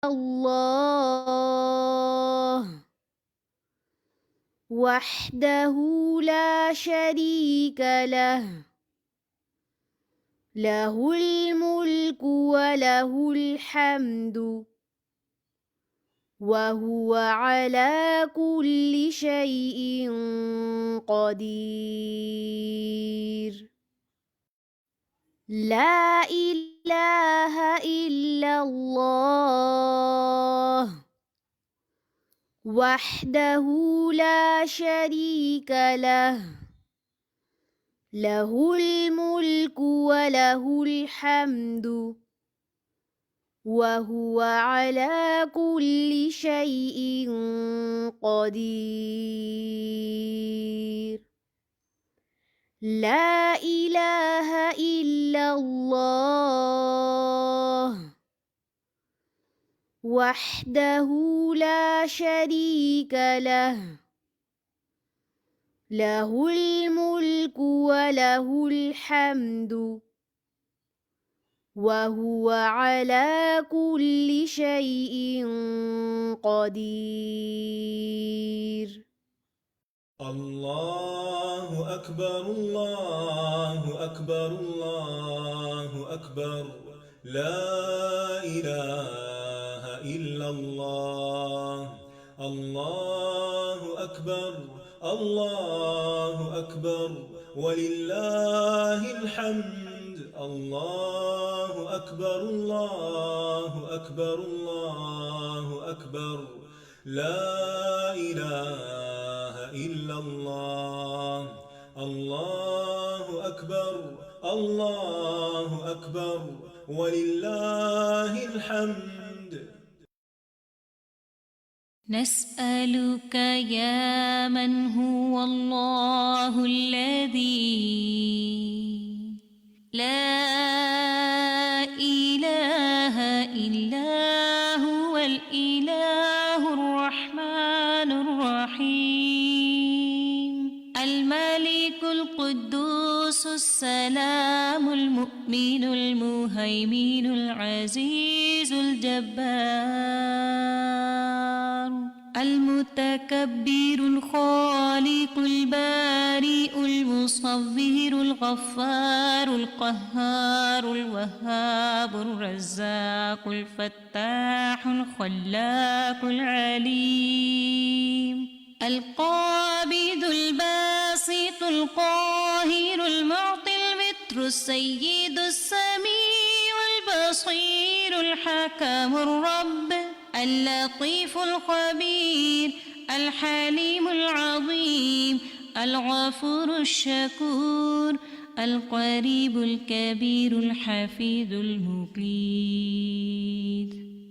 الله وحده لا شريك له له الملك وله الحمد وهو على كل شيء قدير لا إله إلا الله وحده لا شريك له له الملك وله الحمد وهو على كل شيء قدير لا إله إلا الله وحده لا شريك له له الملك وله الحمد وهو على كل شيء قدير الله أكبر الله أكبر الله أكبر لا إله إلا الله الله أكبر الله أكبر ولله الحمد الله أكبر الله أكبر الله أكبر لا إله إلا الله الله أكبر الله أكبر ولله الحمد نسألك يا من هو الله الذي لا إله إلا هو الإله الرحمن الرحيم الملك القدوس السلام المؤمن المهيمن العزيز الجبار المتكبر الخالق البارئ المصور الغفار القهار الوهاب الرزاق الفتاح الخلاق العليم القابض الباسط القاهر المعطي المتر السيد السميع البصير الحكم الرب اللطيف الخبير الحليم العظيم الغفور الشكور القريب الكبير الحفيظ المقيت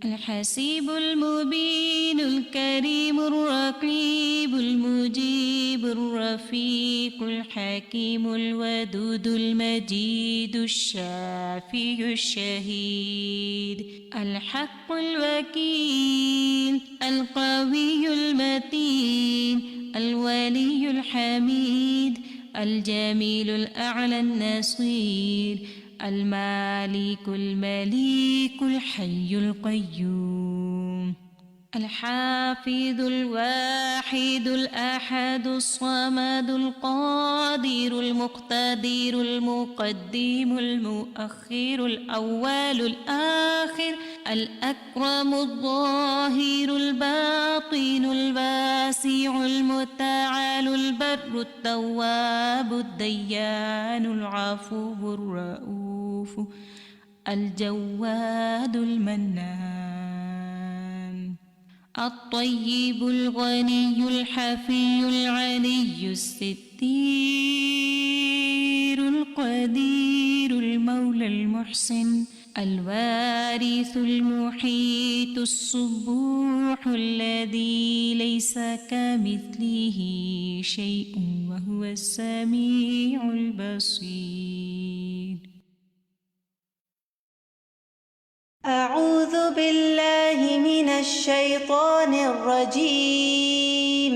الحسيب المبين الكريم الرقيب المجيب الرفيق الحكيم الودود المجيد الشافي الشهيد الحق الوكيل القوي المتين الولي الحميد الجميل الأعلى النصير المالك المليك الحي القيوم الحافظ الواحد الأحد الصمد القادر المقتدر المقدم المؤخر الأول الآخر الأكرم الظاهر الباطن الواسع المتعال البر التواب الديان العفو الرؤوف الجواد المنان الطيب الغني الحفي العلي الستير القدير المولى المحسن الوارث المحيط الصبوح الذي ليس كمثله شيء وهو السميع البصير. أعوذ بالله من الشيطان الرجيم.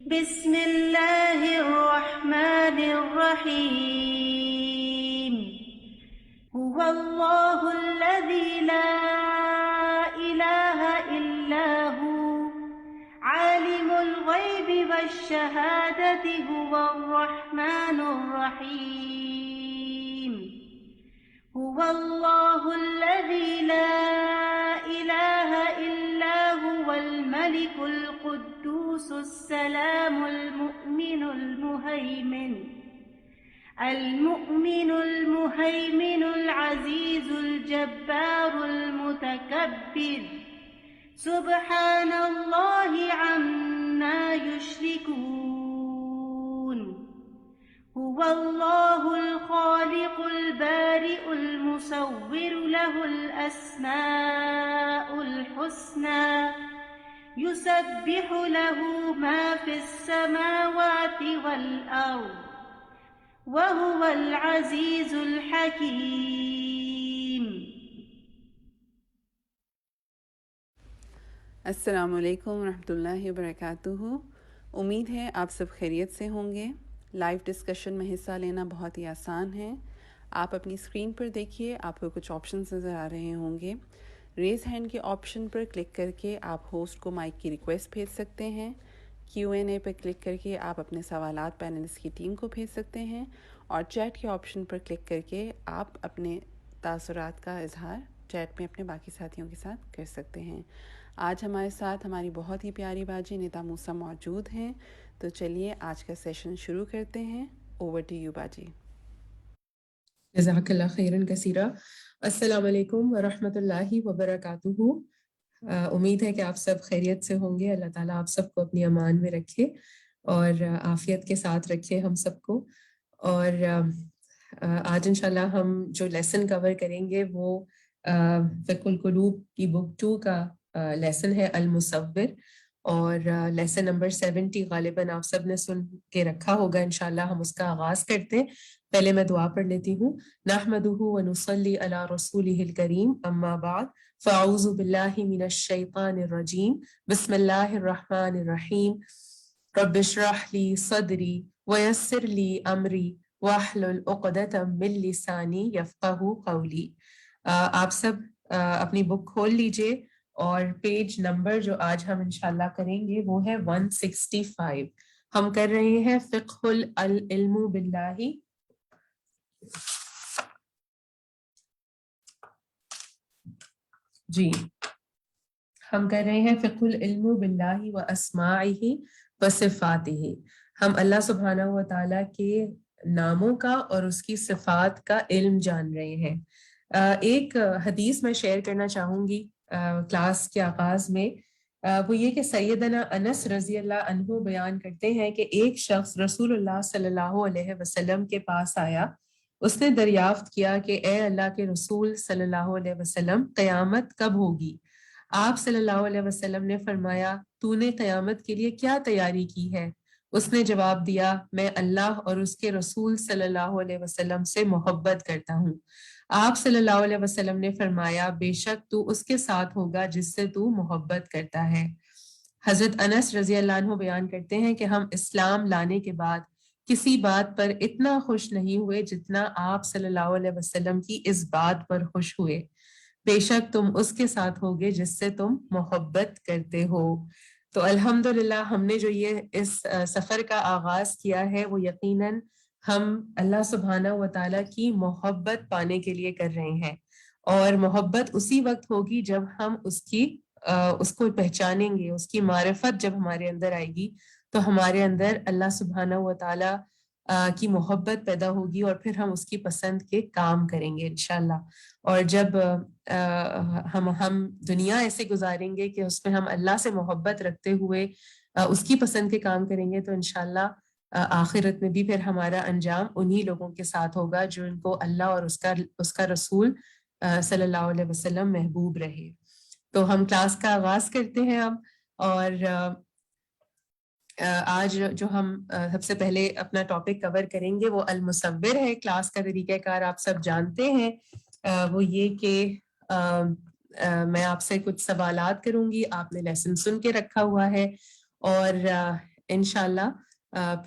بسم الله الرحمن الرحيم. هو الله الذي لا الشهادة هو الرحمن الرحيم. هو الله الذي لا إله إلا هو الملك القدوس السلام المؤمن المهيمن العزيز الجبار المتكبر. سبحان الله عما يشركون. هو الله الخالق البارئ المصور له الأسماء الحسنى يسبح له ما في السماوات والأرض وهو العزيز الحكيم. السلام علیکم ورحمۃ اللہ وبرکاتہ. امید ہے آپ سب خیریت سے ہوں گے. لائیو ڈسکشن میں حصہ لینا بہت ہی آسان ہے. آپ اپنی اسکرین پر دیکھیے، آپ کو کچھ آپشنز نظر آ رہے ہوں گے. ریز ہینڈ کے آپشن پر کلک کر کے آپ ہوسٹ کو مائک کی ریکویسٹ بھیج سکتے ہیں. Q&A پر کلک کر کے آپ اپنے سوالات پینلسٹ کی ٹیم کو بھیج سکتے ہیں، اور چیٹ کے آپشن پر کلک کر کے آپ اپنے تاثرات کا اظہار چیٹ میں اپنے باقی ساتھیوں کے ساتھ کر سکتے ہیں. آج ہمارے ساتھ ہماری بہت ہی پیاری باجی ندا موسیٰ موجود ہیں، تو چلیے آج کا سیشن شروع کرتے ہیں. اوور ٹو یو باجی. جزاک اللہ خیراً کثیرا. السلام علیکم ورحمۃ اللہ وبرکاتہ. امید ہے کہ آپ سب خیریت سے ہوں گے. اللہ تعالیٰ آپ سب کو اپنی امان میں رکھے اور عافیت کے ساتھ رکھے ہم سب کو. اور آج انشاءاللہ ہم جو لیسن کور کریں گے وہ فقہ القلوب کی بک 2 کا لیسن ہے المصور، اور لیسن نمبر 70 غالباً آپ سب نے سن کے رکھا ہوگا. انشاءاللہ ہم اس کا آغاز کرتے ہیں. پہلے میں دعا پڑھ لیتی ہوں. نحمدہ ونصلی علی رسولہ الکریم، اما بعد فاعوذ باللہ من الشیطان الرجیم. بسم اللہ الرحمن الرحیم. رب اشرح لی صدری ویسر لی امری واحلل عقدۃ من لسانی یفقہوا قولی. آپ سب اپنی بک کھول لیجئے، اور پیج نمبر جو آج ہم انشاءاللہ کریں گے وہ ہے 165. ہم کر رہے ہیں فقہ العلم باللہ. جی، ہم کر رہے ہیں فقہ العلم باللہ و اسماعہ و صفاتہ. ہم اللہ سبحانہ و تعالیٰ کے ناموں کا اور اس کی صفات کا علم جان رہے ہیں. ایک حدیث میں شیئر کرنا چاہوں گی کلاس کے آغاز میں. وہ یہ کہ سیدنا انس رضی اللہ عنہ بیان کرتے ہیں کہ ایک شخص رسول اللہ صلی اللہ علیہ وسلم کے پاس آیا. اس نے دریافت کیا کہ اے اللہ کے رسول صلی اللہ علیہ وسلم، قیامت کب ہوگی؟ آپ صلی اللہ علیہ وسلم نے فرمایا، تو نے قیامت کے لیے کیا تیاری کی ہے؟ اس نے جواب دیا، میں اللہ اور اس کے رسول صلی اللہ علیہ وسلم سے محبت کرتا ہوں. آپ صلی اللہ علیہ وسلم نے فرمایا، بے شک تو اس کے ساتھ ہوگا جس سے تو محبت کرتا ہے. حضرت انس رضی اللہ عنہ بیان کرتے ہیں کہ ہم اسلام لانے کے بعد کسی بات پر اتنا خوش نہیں ہوئے جتنا آپ صلی اللہ علیہ وسلم کی اس بات پر خوش ہوئے. بے شک تم اس کے ساتھ ہوگے جس سے تم محبت کرتے ہو. تو الحمدللہ ہم نے جو یہ اس سفر کا آغاز کیا ہے وہ یقیناً ہم اللہ سبحانہ و تعالیٰ کی محبت پانے کے لیے کر رہے ہیں. اور محبت اسی وقت ہوگی جب ہم اس کو پہچانیں گے. اس کی معرفت جب ہمارے اندر آئے گی تو ہمارے اندر اللہ سبحانہ و تعالیٰ کی محبت پیدا ہوگی، اور پھر ہم اس کی پسند کے کام کریں گے انشاءاللہ. اور جب ہم دنیا ایسے گزاریں گے کہ اس میں ہم اللہ سے محبت رکھتے ہوئے اس کی پسند کے کام کریں گے، تو انشاءاللہ آخرت میں بھی پھر ہمارا انجام انہی لوگوں کے ساتھ ہوگا جو ان کو اللہ اور اس کا رسول صلی اللہ علیہ وسلم محبوب رہے. تو ہم کلاس کا آغاز کرتے ہیں اب. اور آج جو ہم سب سے پہلے اپنا ٹاپک کور کریں گے وہ المصور ہے. کلاس کا طریقہ کار آپ سب جانتے ہیں. وہ یہ کہ میں آپ سے کچھ سوالات کروں گی، آپ نے لیسن سن کے رکھا ہوا ہے، اور انشاءاللہ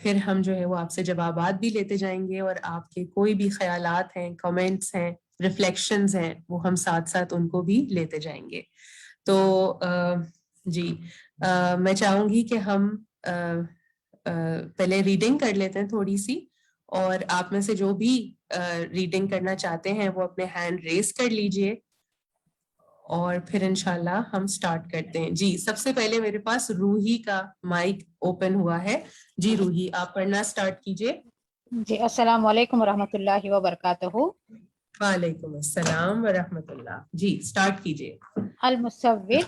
پھر ہم جو ہے وہ آپ سے جوابات بھی لیتے جائیں گے، اور آپ کے کوئی بھی خیالات ہیں، کمنٹس ہیں، ریفلیکشنز ہیں، وہ ہم ساتھ ساتھ ان کو بھی لیتے جائیں گے. تو جی میں چاہوں گی کہ ہم پہلے ریڈنگ کر لیتے ہیں تھوڑی سی, اور آپ میں سے جو بھی ریڈنگ کرنا چاہتے ہیں وہ اپنے ہینڈ ریز کر لیجئے, اور پھر انشاءاللہ ہم سٹارٹ کرتے ہیں. جی سب سے پہلے میرے پاس روحی کا مائک اوپن ہوا ہے. جی روحی, آپ پڑھنا سٹارٹ کیجئے. جی السلام علیکم ورحمۃ اللہ وبرکاتہ. وعلیکم السلام ورحمۃ اللہ. جی سٹارٹ کیجئے. المصور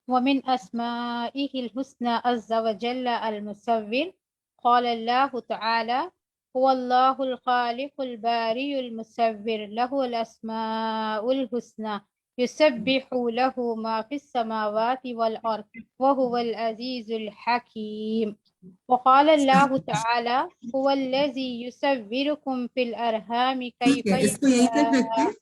ومن اسمائه الحسنى عز وجل المصور. قال الله تعالى هو الله الخالق البارئ المصور له الاسماء الحسنى يسبح له ما في السماوات والارض وهو العزيز الحكيم. وقال الله تعالى هو الذي يصوركم في الارحام كيف اس کو یہیں تک رکھتے ہیں.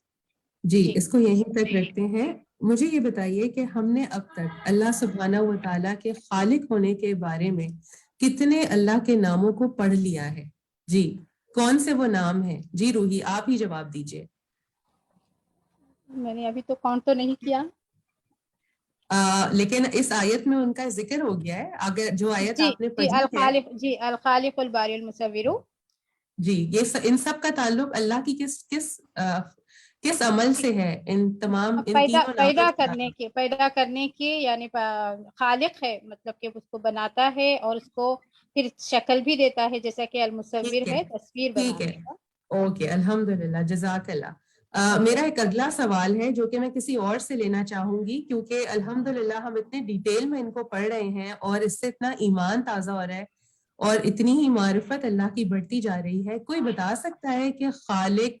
جی جی اس کو یہیں تک رکھتے ہیں. مجھے یہ بتائیے کہ ہم نے اب تک اللہ سبحانہ و تعالیٰ کے خالق ہونے کے بارے میں کتنے اللہ کے ناموں کو پڑھ لیا ہے؟ جی کون سے وہ نام ہیں؟ جی روحی آپ ہی جواب دیجئے. میں نے ابھی تو کاؤنٹ تو نہیں کیا. لیکن اس آیت میں ان کا ذکر ہو گیا ہے. اگر جو آیت جی آپ نے جی پڑھی ہے, الخالق, جی الخالق الباری المصور. جی یہ ان سب کا تعلق اللہ کی کس عمل سے ہے؟ ان تمام ان تینوں ناموں سے. پیدا کرنے کے یعنی خالق ہے, مطلب کہ اس کو بناتا ہے اور اس کو پھر شکل بھی دیتا ہے, جیسا کہ المصور ہے تصویر ٹھیک ہے, بنانے کا. اوکے الحمدللہ جزاک اللہ. میرا ایک اگلا سوال ہے جو کہ میں کسی اور سے لینا چاہوں گی, کیونکہ الحمدللہ ہم اتنے ڈیٹیل میں ان کو پڑھ رہے ہیں اور اس سے اتنا ایمان تازہ ہو رہا ہے اور اتنی ہی معرفت اللہ کی بڑھتی جا رہی ہے. کوئی بتا سکتا ہے کہ خالق,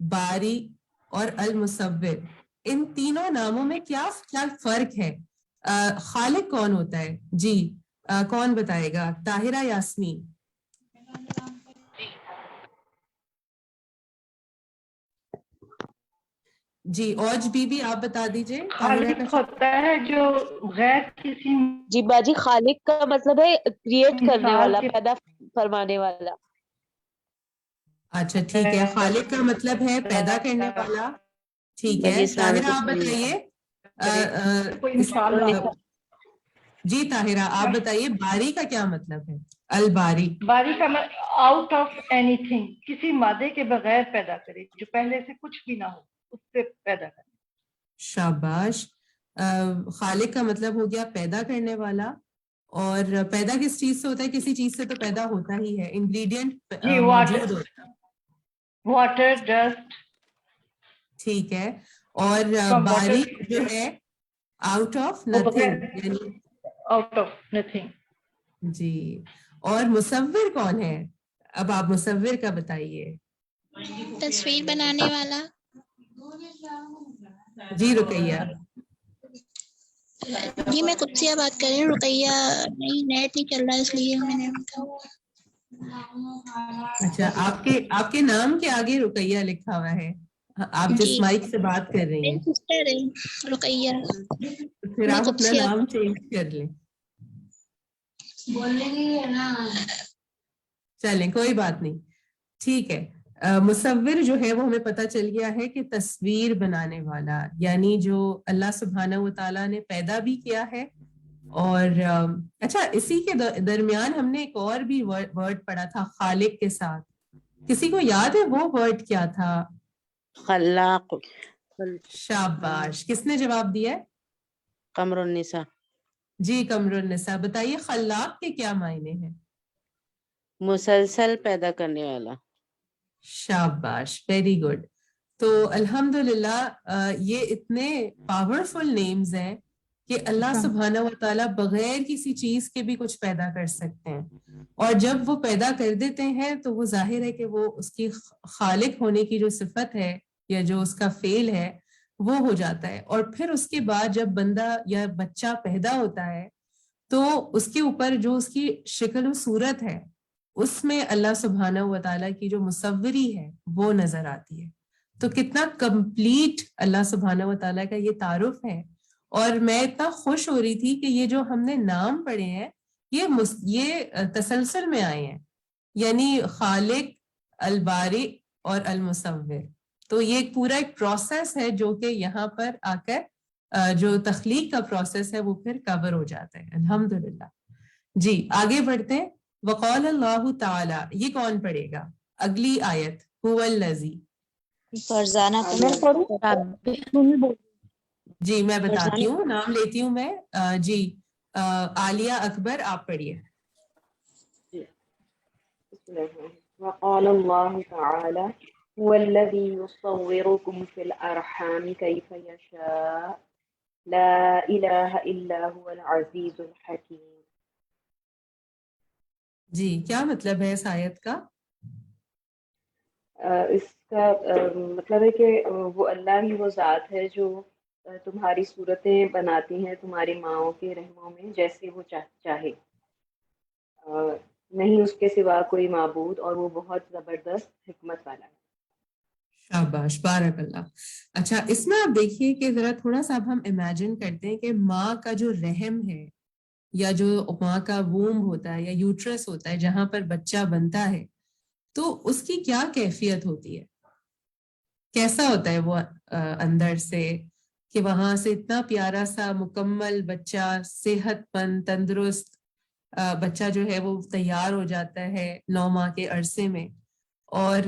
باری اور المصور ان تینوں ناموں میں کیا فرق ہے؟ خالق کون ہوتا ہے؟ جی کون بتائے گا؟ طاہرہ, یاسمین. جی اوج بی بی آپ بتا دیجئے. خالق ہوتا ہے جو غیر کسی جی باجی, خالق کا مطلب ہے کریٹ کرنے مثال والا, کے پیدا فرمانے والا. اچھا ٹھیک ہے, خالق کا مطلب ہے پیدا کرنے والا. ٹھیک ہے, باجی السلام طاہرہ آپ علیکم. بتائیے. کوئی مثال والا. جی طاہرہ آپ بتائیے باری کا کیا مطلب ہے؟ الباری. باری کا آؤٹ آف اینی تھنگ, کسی مادے کے بغیر پیدا کرے, جو پہلے سے کچھ بھی نہ ہو اس سے پیدا کرے. شاباش. خالق کا مطلب ہو گیا پیدا کرنے والا, اور پیدا کس چیز سے ہوتا ہے؟ کسی چیز سے تو پیدا ہوتا ہی ہے, انگریڈینٹ جی موجود ہوتا ہے. Water, dust. ٹھیک ہے, اور باری جو ہے آؤٹ آف نتھنگ, یعنی آؤٹ آف نتھنگ. جی. اور مصور کون ہے؟ اب آپ مصور کا بتائیے. تصویر بنانے والا. جی رقیہ. جی میں قدسیہ بات کر رہی ہوں. رقیہ نہیں, نیٹ نہیں چل رہا اس لیے میں نے اچھا, آپ کے نام کے آگے رقیہ لکھا ہوا ہے, آپ جس جی مائک سے بات کر رہی ہیں. میری سسٹر ہے رقیہ. پھر میں آپ اپنا قدسیہ نام چینج کر لیں. بولنے کی ہے نا. چلیں کوئی بات نہیں, ٹھیک ہے. مصور جو ہے وہ ہمیں پتہ چل گیا ہے کہ تصویر بنانے والا, یعنی جو اللہ سبحانہ و تعالیٰ نے پیدا بھی کیا ہے. اور اچھا, اسی کے درمیان ہم نے ایک اور بھی ورڈ پڑھا تھا خالق کے ساتھ. کسی کو یاد ہے وہ ورڈ کیا تھا؟ خلاق. شاباش. کس نے جواب دیا ہے؟ قمر النساء. جی قمر النساء. بتائیے خلاق کے کیا معنی ہیں؟ مسلسل پیدا کرنے والا. شاباش, ویری گڈ. تو الحمدللہ یہ اتنے پاورفل نیمز ہیں کہ اللہ سبحانہ و تعالیٰ بغیر کسی چیز کے بھی کچھ پیدا کر سکتے ہیں, اور جب وہ پیدا کر دیتے ہیں تو وہ ظاہر ہے کہ وہ اس کی خالق ہونے کی جو صفت ہے یا جو اس کا فعل ہے وہ ہو جاتا ہے. اور پھر اس کے بعد جب بندہ یا بچہ پیدا ہوتا ہے تو اس کے اوپر جو اس کی شکل و صورت ہے اس میں اللہ سبحانہ و تعالیٰ کی جو مصوری ہے وہ نظر آتی ہے. تو کتنا کمپلیٹ اللہ سبحانہ و تعالیٰ کا یہ تعارف ہے. اور میں اتنا خوش ہو رہی تھی کہ یہ جو ہم نے نام پڑھے ہیں یہ تسلسل میں آئے ہیں, یعنی خالق, الباری اور المصور. تو یہ ایک پورا ایک پروسیس ہے جو کہ یہاں پر آ کر جو تخلیق کا پروسیس ہے وہ پھر کور ہو جاتا ہے. الحمدللہ. جی آگے بڑھتے ہیں. وقال اللہ تعالی، یہ کون پڑھے گا؟ اگلی آیت هو الذی. فرزانہ جی میں بتاتی ہوں، نام لیتی ہوں میں. جی عالیہ اکبر آپ پڑھیے. وقال الله تعالى هو الذي يصوركم في الأرحام كيف يشاء لا إله إلا هو العزيز الحكيم. جی کیا مطلب ہے اس آیت کا؟ اس کا مطلب ہے کہ وہ اللہ ہی وہ ذات ہے جو تمہاری صورتیں بناتی ہیں تمہاری ماؤں کے رحموں میں جیسے وہ چاہے، نہیں اس کے سوا کوئی معبود، اور وہ بہت زبردست حکمت والا ہے. شاباش، بارک اللہ. اچھا اس میں آپ دیکھیے کہ ذرا تھوڑا سا اب ہم امیجن کرتے ہیں کہ ماں کا جو رحم ہے یا جو ماں کا وومب ہوتا ہے یا یوٹرس ہوتا ہے جہاں پر بچہ بنتا ہے، تو اس کی کیا کیفیت ہوتی ہے، کیسا ہوتا ہے وہ اندر سے، کہ وہاں سے اتنا پیارا سا مکمل بچہ، صحت مند تندرست بچہ جو ہے وہ تیار ہو جاتا ہے 9 ماہ کے عرصے میں. اور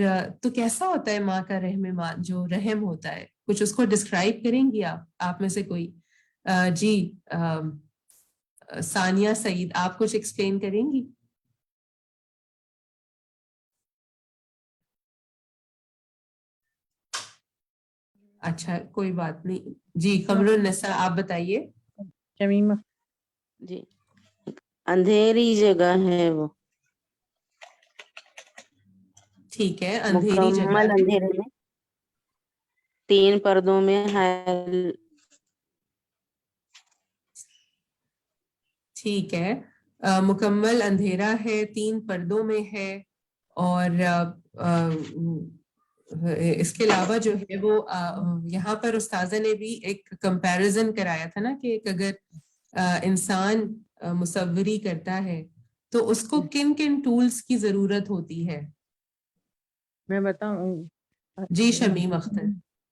تو کیسا ہوتا ہے ماں کا ماں جو رحم ہوتا ہے، کچھ اس کو ڈسکرائب کریں گی آپ میں سے کوئی؟ جی ثانیہ سعید آپ کچھ ایکسپلین کریں گی؟ اچھا کوئی بات نہیں. جی قمر النساء آپ بتائیے. شمیمہ جی اندھیری جگہ ہے وہ، ٹھیک ہے، اندھیری جگہ مکمل ہے، اندھیرے میں 3 پردوں میں ہے. ٹھیک ہے، مکمل اندھیرا ہے، 3 پردوں میں ہے. اور اس کے علاوہ جو ہے وہ یہاں پر استاذہ نے بھی ایک کمپیریزن کرایا تھا نا کہ اگر انسان مصوری کرتا ہے تو اس کو کن کن ٹولز کی ضرورت ہوتی ہے. میں بتاؤں. جی شمیم اختر.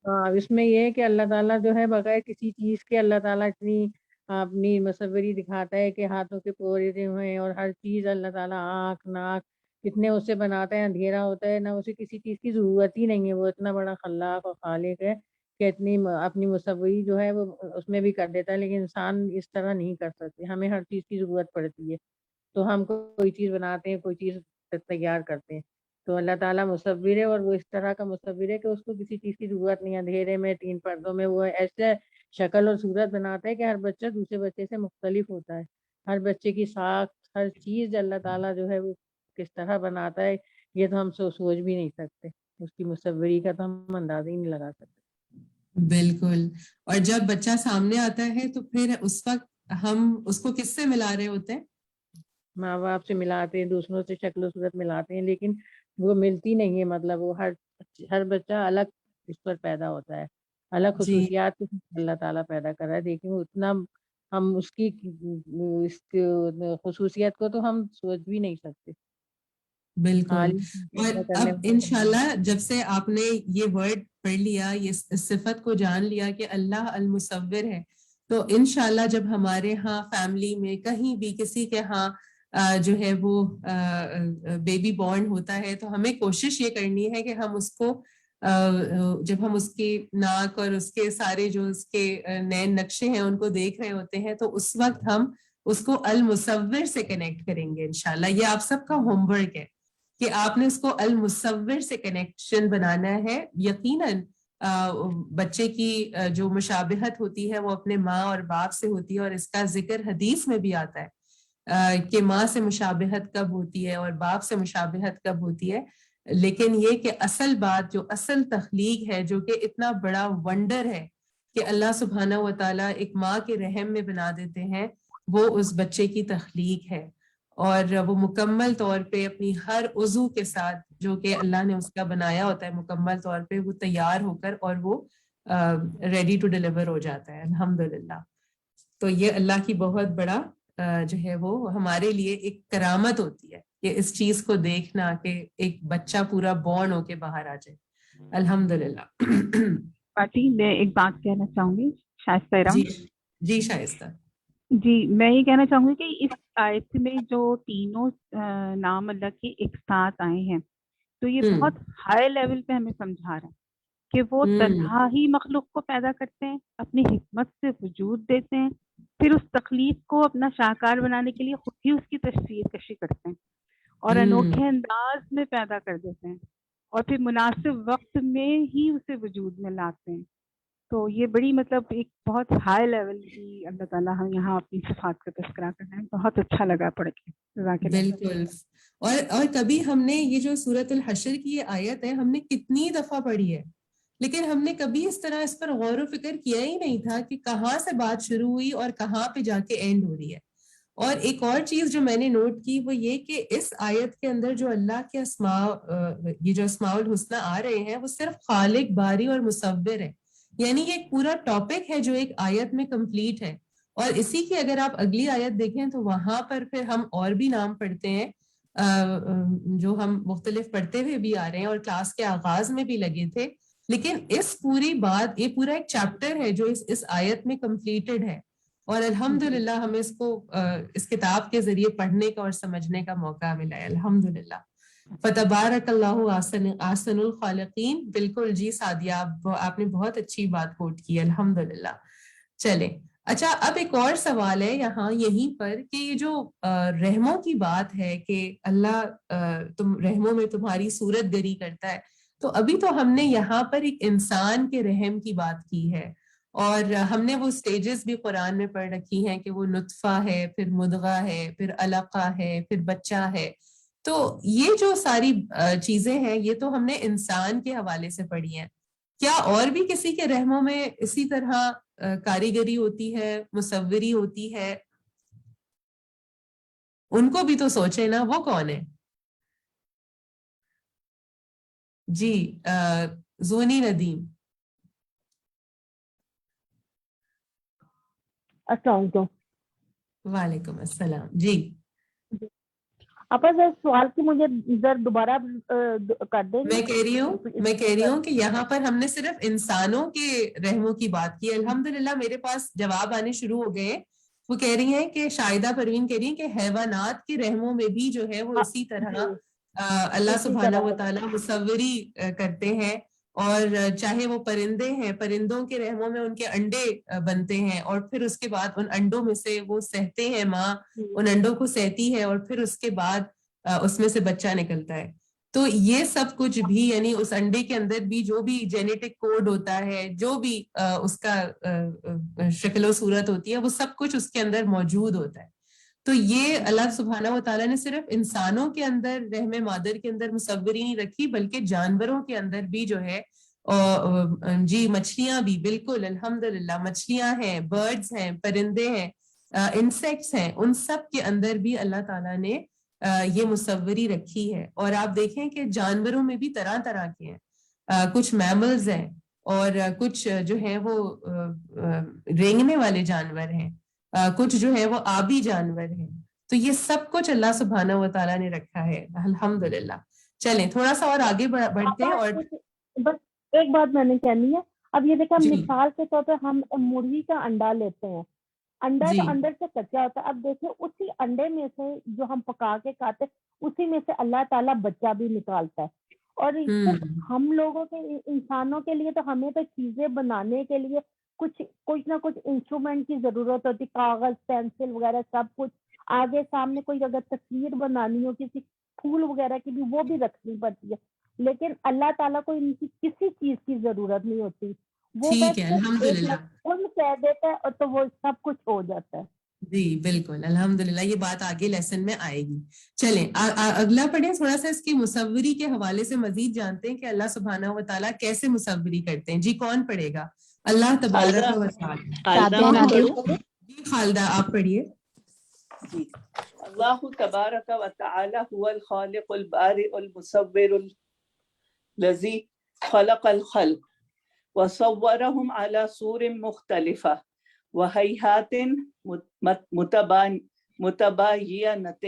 ہاں اس میں یہ ہے کہ اللہ تعالیٰ جو ہے بغیر کسی چیز کے اللہ تعالیٰ اتنی اپنی مصوری دکھاتا ہے کہ ہاتھوں کے پورے ہوئے اور ہر چیز اللہ تعالیٰ آنکھ ناک کتنے اسے بناتا ہے، اندھیرا ہوتا ہے نہ اسے کسی چیز کی ضرورت ہی نہیں ہے. وہ اتنا بڑا خلاق اور خالق ہے کہ اتنی اپنی مصوری جو ہے وہ اس میں بھی کر دیتا ہے، لیکن انسان اس طرح نہیں کر سکتے. ہمیں ہر چیز کی ضرورت پڑتی ہے، تو ہم کوئی چیز بناتے ہیں، کوئی چیز تیار کرتے ہیں، تو اللہ تعالیٰ مصور ہے اور وہ اس طرح کا مصور ہے کہ اس کو کسی چیز کی ضرورت نہیں ہے. اندھیرے میں 3 پردوں میں وہ ایسے شکل اور صورت بناتا ہے کہ ہر بچہ دوسرے بچے سے مختلف ہوتا ہے. ہر بچے کی ساخت ہر چیز اللہ تعالیٰ جو ہے وہ کس طرح بناتا ہے یہ تو ہم سوچ بھی نہیں سکتے. اس کی مصوری کا تو ہم اندازہ ہی نہیں لگا سکتے. بالکل. اور جب بچہ سامنے آتا ہے تو پھر اس وقت ہم اس کو کس سے ملا رہے ہوتے ہیں؟ ماں باپ سے ملاتے ہیں، دوسروں سے شکل و صورت ملاتے ہیں، لیکن وہ ملتی نہیں ہے. مطلب وہ ہر بچہ الگ اس پر پیدا ہوتا ہے، الگ جی خصوصیات اللہ تعالیٰ پیدا کر رہا ہے. لیکن اتنا ہم اس کی خصوصیت کو تو ہم سوچ بھی نہیں سکتے. بالکل. اور اب انشاءاللہ جب سے آپ نے یہ ورڈ پڑھ لیا، یہ صفت کو جان لیا کہ اللہ المصور ہے، تو انشاءاللہ جب ہمارے ہاں فیملی میں کہیں بھی کسی کے ہاں جو ہے وہ بیبی بورن ہوتا ہے تو ہمیں کوشش یہ کرنی ہے کہ ہم اس کو جب ہم اس کی ناک اور اس کے سارے جو اس کے نئے نقشے ہیں ان کو دیکھ رہے ہوتے ہیں تو اس وقت ہم اس کو المصور سے کنیکٹ کریں گے انشاءاللہ. یہ آپ سب کا ہوم ورک ہے کہ آپ نے اس کو المصور سے کنیکشن بنانا ہے. یقیناً بچے کی جو مشابہت ہوتی ہے وہ اپنے ماں اور باپ سے ہوتی ہے، اور اس کا ذکر حدیث میں بھی آتا ہے کہ ماں سے مشابہت کب ہوتی ہے اور باپ سے مشابہت کب ہوتی ہے. لیکن یہ کہ اصل بات جو اصل تخلیق ہے، جو کہ اتنا بڑا ونڈر ہے کہ اللہ سبحانہ و تعالیٰ ایک ماں کے رحم میں بنا دیتے ہیں، وہ اس بچے کی تخلیق ہے. اور وہ مکمل طور پہ اپنی ہر عضو کے ساتھ جو کہ اللہ نے اس کا بنایا ہوتا ہے مکمل طور پہ وہ تیار ہو کر اور وہ ریڈی ٹو ڈیلیور ہو جاتا ہے الحمدللہ. تو یہ اللہ کی بہت بڑا جو ہے وہ ہمارے لیے ایک کرامت ہوتی ہے کہ اس چیز کو دیکھنا کہ ایک بچہ پورا بورن ہو کے باہر آ جائے الحمدللہ. باجی میں ایک بات کہنا چاہوں گی. شائستہ ارم. جی شائستہ. جی میں یہ کہنا چاہوں گی کہ اس آیت میں جو تینوں نام اللہ کے ایک ساتھ آئے ہیں تو یہ بہت ہائی لیول پہ ہمیں سمجھا رہا ہے کہ وہ تنہا ہی مخلوق کو پیدا کرتے ہیں، اپنی حکمت سے وجود دیتے ہیں، پھر اس تخلیق کو اپنا شاہکار بنانے کے لیے خود ہی اس کی تشریح کشی کرتے ہیں اور انوکھے انداز میں پیدا کر دیتے ہیں اور پھر مناسب وقت میں ہی اسے وجود میں لاتے ہیں. تو یہ بڑی مطلب ایک بہت ہائی لیول کی اللہ تعالیٰ ہم یہاں اپنی صفات کا تذکرہ کر رہے ہیں. بہت اچھا لگا پڑھ کے. جزاک اللہ. بالکل. اور کبھی ہم نے یہ جو سورۃ الحشر کی یہ آیت ہے ہم نے کتنی دفعہ پڑھی ہے، لیکن ہم نے کبھی اس طرح اس پر غور و فکر کیا ہی نہیں تھا کہ کہاں سے بات شروع ہوئی اور کہاں پہ جا کے اینڈ ہو رہی ہے. اور ایک اور چیز جو میں نے نوٹ کی وہ یہ کہ اس آیت کے اندر جو اللہ کے یہ جو اسماء الحسنی آ رہے ہیں وہ صرف خالق، باری اور مصور ہے. یعنی یہ ایک پورا ٹاپک ہے جو ایک آیت میں کمپلیٹ ہے. اور اسی کی اگر آپ اگلی آیت دیکھیں تو وہاں پر پھر ہم اور بھی نام پڑھتے ہیں جو ہم مختلف پڑھتے ہوئے بھی آ رہے ہیں اور کلاس کے آغاز میں بھی لگے تھے. لیکن اس پوری بات، یہ پورا ایک چیپٹر ہے جو اس آیت میں کمپلیٹڈ ہے اور الحمدللہ ہمیں اس کو اس کتاب کے ذریعے پڑھنے کا اور سمجھنے کا موقع ملا ہے. الحمدللہ. فتبارک اللہ احسن الخالقین. بالکل جی سعدیہ، آپ نے بہت اچھی بات کوٹ کی. الحمدللہ. چلیں اچھا، اب ایک اور سوال ہے یہاں یہیں پر کہ یہ جو رحموں کی بات ہے کہ اللہ تم رحموں میں تمہاری صورت گری کرتا ہے، تو ابھی تو ہم نے یہاں پر ایک انسان کے رحم کی بات کی ہے اور ہم نے وہ سٹیجز بھی قرآن میں پڑھ رکھی ہیں کہ وہ نطفہ ہے، پھر مدغہ ہے، پھر علقہ ہے، پھر بچہ ہے. تو یہ جو ساری چیزیں ہیں یہ تو ہم نے انسان کے حوالے سے پڑھی ہیں. کیا اور بھی کسی کے رحموں میں اسی طرح کاریگری ہوتی ہے، مصوری ہوتی ہے؟ ان کو بھی تو سوچے نا، وہ کون ہے؟ جی زونی ندیم. السلام علیکم. وعلیکم السلام. جی اپا سر سوال کی مجھے ذرا دوبارہ کر دیں گے. میں کہہ رہی ہوں کہ یہاں پر ہم نے صرف انسانوں کے رحموں کی بات کی. الحمدللہ میرے پاس جواب آنے شروع ہو گئے. وہ کہہ رہی ہیں کہ شاہدہ پروین کہہ رہی ہیں کہ حیوانات کے رحموں میں بھی جو ہے وہ اسی طرح اللہ سبحانہ و تعالیٰ مصوری کرتے ہیں. اور چاہے وہ پرندے ہیں، پرندوں کے رحموں میں ان کے انڈے بنتے ہیں اور پھر اس کے بعد ان انڈوں میں سے وہ سہتے ہیں، ماں ان انڈوں کو سہتی ہے اور پھر اس کے بعد اس میں سے بچہ نکلتا ہے. تو یہ سب کچھ بھی یعنی اس انڈے کے اندر بھی جو بھی جینیٹک کوڈ ہوتا ہے، جو بھی اس کا شکل و صورت ہوتی ہے، وہ سب کچھ اس کے اندر موجود ہوتا ہے. تو یہ اللہ سبحانہ و تعالیٰ نے صرف انسانوں کے اندر رحم مادر کے اندر مصوری نہیں رکھی بلکہ جانوروں کے اندر بھی جو ہے جی مچھلیاں بھی. بالکل الحمدللہ مچھلیاں ہیں، برڈز ہیں، پرندے ہیں، انسیکٹس ہیں، ان سب کے اندر بھی اللہ تعالیٰ نے یہ مصوری رکھی ہے. اور آپ دیکھیں کہ جانوروں میں بھی طرح طرح کے ہیں. کچھ میملز ہیں اور کچھ جو ہیں وہ رینگنے والے جانور ہیں، کچھ جو ہے وہ آبی جانور ہیں. تو یہ سب کچھ اللہ سبحانہ و تعالیٰ نے رکھا ہے. الحمدللہ. چلیں تھوڑا سا اور آگے بڑھتے ہیں. اور بس ایک بات میں نے کہنی ہے. اب یہ دیکھا مثال کے طور پہ ہم مرغی کا انڈا لیتے ہیں، انڈا تو اندر سے کچا ہوتا ہے. اب دیکھیں اسی انڈے میں سے جو ہم پکا کے کھاتے اسی میں سے اللہ تعالیٰ بچہ بھی نکالتا ہے. اور ہم لوگوں کے انسانوں کے لیے تو ہمیں تو چیزیں بنانے کے لیے کچھ نہ کچھ انسٹرومنٹ کی ضرورت ہوتی، کاغذ، پینسل وغیرہ سب کچھ. آگے سامنے کوئی اگر تصویر بنانی ہو کسی پھول وغیرہ کی بھی وہ بھی رکھنی پڑتی ہے. لیکن اللہ تعالیٰ کو ان کی کسی چیز کی ضرورت نہیں ہوتی. وہ بس ان کہہ دیتا ہے اور تو وہ سب کچھ ہو جاتا ہے. جی بالکل الحمدللہ. یہ بات آگے لیسن میں آئے گی. چلیں اگلا پڑھیں. تھوڑا سا اس کی مصوری کے حوالے سے مزید جانتے ہیں کہ اللہ سبحانہ و تعالیٰ کیسے مصوری کرتے ہیں. جی کون پڑھے گا؟ اللہ تبارک و تعالیٰ. جی خالدہ آپ پڑھیے. جی اللہ تبارک و تعالی هو الخالق البارئ المصور الذي خلق الخلق وصورهم على صور مختلفة وهيئات متباينة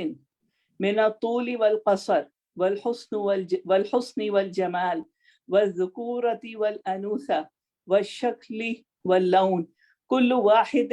من الطول والقصر والحسن والجمال والذكورة والأنوثة والشكل واللون كل واحد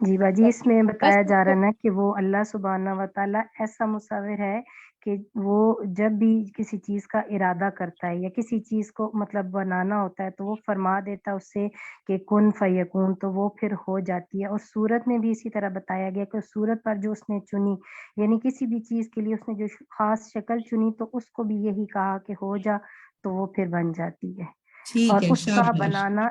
جی باجی اس میں بتایا جا رہا نا کہ وہ اللہ سبحانہ و تعالیٰ ایسا مصور ہے کہ وہ جب بھی کسی چیز کا ارادہ کرتا ہے یا کسی چیز کو مطلب بنانا ہوتا ہے تو وہ فرما دیتا ہے اس سے کہ کن فیکون، تو وہ پھر ہو جاتی ہے. اور سورت میں بھی اسی طرح بتایا گیا کہ سورت پر جو اس نے چنی، یعنی کسی بھی چیز کے لیے اس نے جو خاص شکل چنی تو اس کو بھی یہی کہا کہ ہو جا، تو وہ پھر بن جاتی ہے. اور ٹھیک ہے، اس کا شاباش. بنانا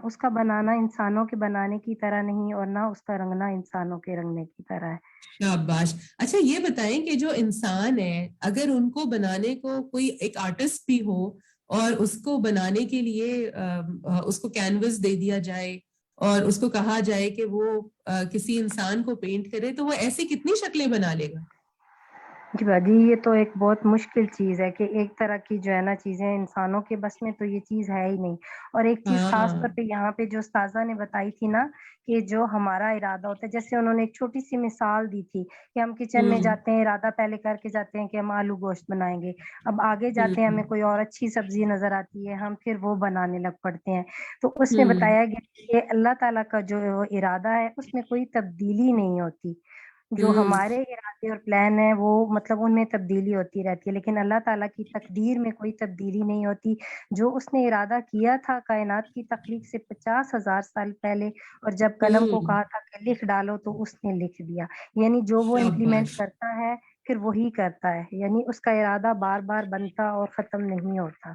اس کا بنانا انسانوں کے بنانے کی طرح نہیں، اور نہ اس کا رنگنا انسانوں کے رنگنے کی طرح ہے. شاباش. اچھا یہ بتائیں کہ جو انسان ہے اگر ان کو بنانے کو کوئی ایک آرٹسٹ بھی ہو اور اس کو بنانے کے لیے اس کو کینوس دے دیا جائے اور اس کو کہا جائے کہ وہ کسی انسان کو پینٹ کرے تو وہ ایسی کتنی شکلیں بنا لے گا؟ جی باجی یہ تو ایک بہت مشکل چیز ہے کہ ایک طرح کی جو ہے نا چیزیں انسانوں کے بس میں تو یہ چیز ہے ہی نہیں. اور ایک چیز خاص طور پہ یہاں پہ جو استاذہ نے بتائی تھی نا کہ جو ہمارا ارادہ ہوتا ہے، جیسے انہوں نے ایک چھوٹی سی مثال دی تھی کہ ہم کچن میں جاتے ہیں، ارادہ پہلے کر کے جاتے ہیں کہ ہم آلو گوشت بنائیں گے، اب آگے جاتے ہیں ہمیں کوئی اور اچھی سبزی نظر آتی ہے، ہم پھر وہ بنانے لگ پڑتے ہیں. تو اس میں بتایا گیا کہ اللہ تعالیٰ کا جو ارادہ ہے اس میں کوئی تبدیلی نہیں ہوتی. جو ہمارے ارادے اور پلان ہیں وہ مطلب ان میں تبدیلی ہوتی رہتی ہے، لیکن اللہ تعالیٰ کی تقدیر میں کوئی تبدیلی نہیں ہوتی. جو اس نے ارادہ کیا تھا کائنات کی تخلیق سے 50,000 سال پہلے، اور جب قلم کو کہا تھا کہ لکھ ڈالو تو اس نے لکھ دیا. یعنی جو وہ امپلیمنٹ کرتا ہے پھر وہی کرتا ہے، یعنی اس کا ارادہ بار بار بنتا اور ختم نہیں ہوتا.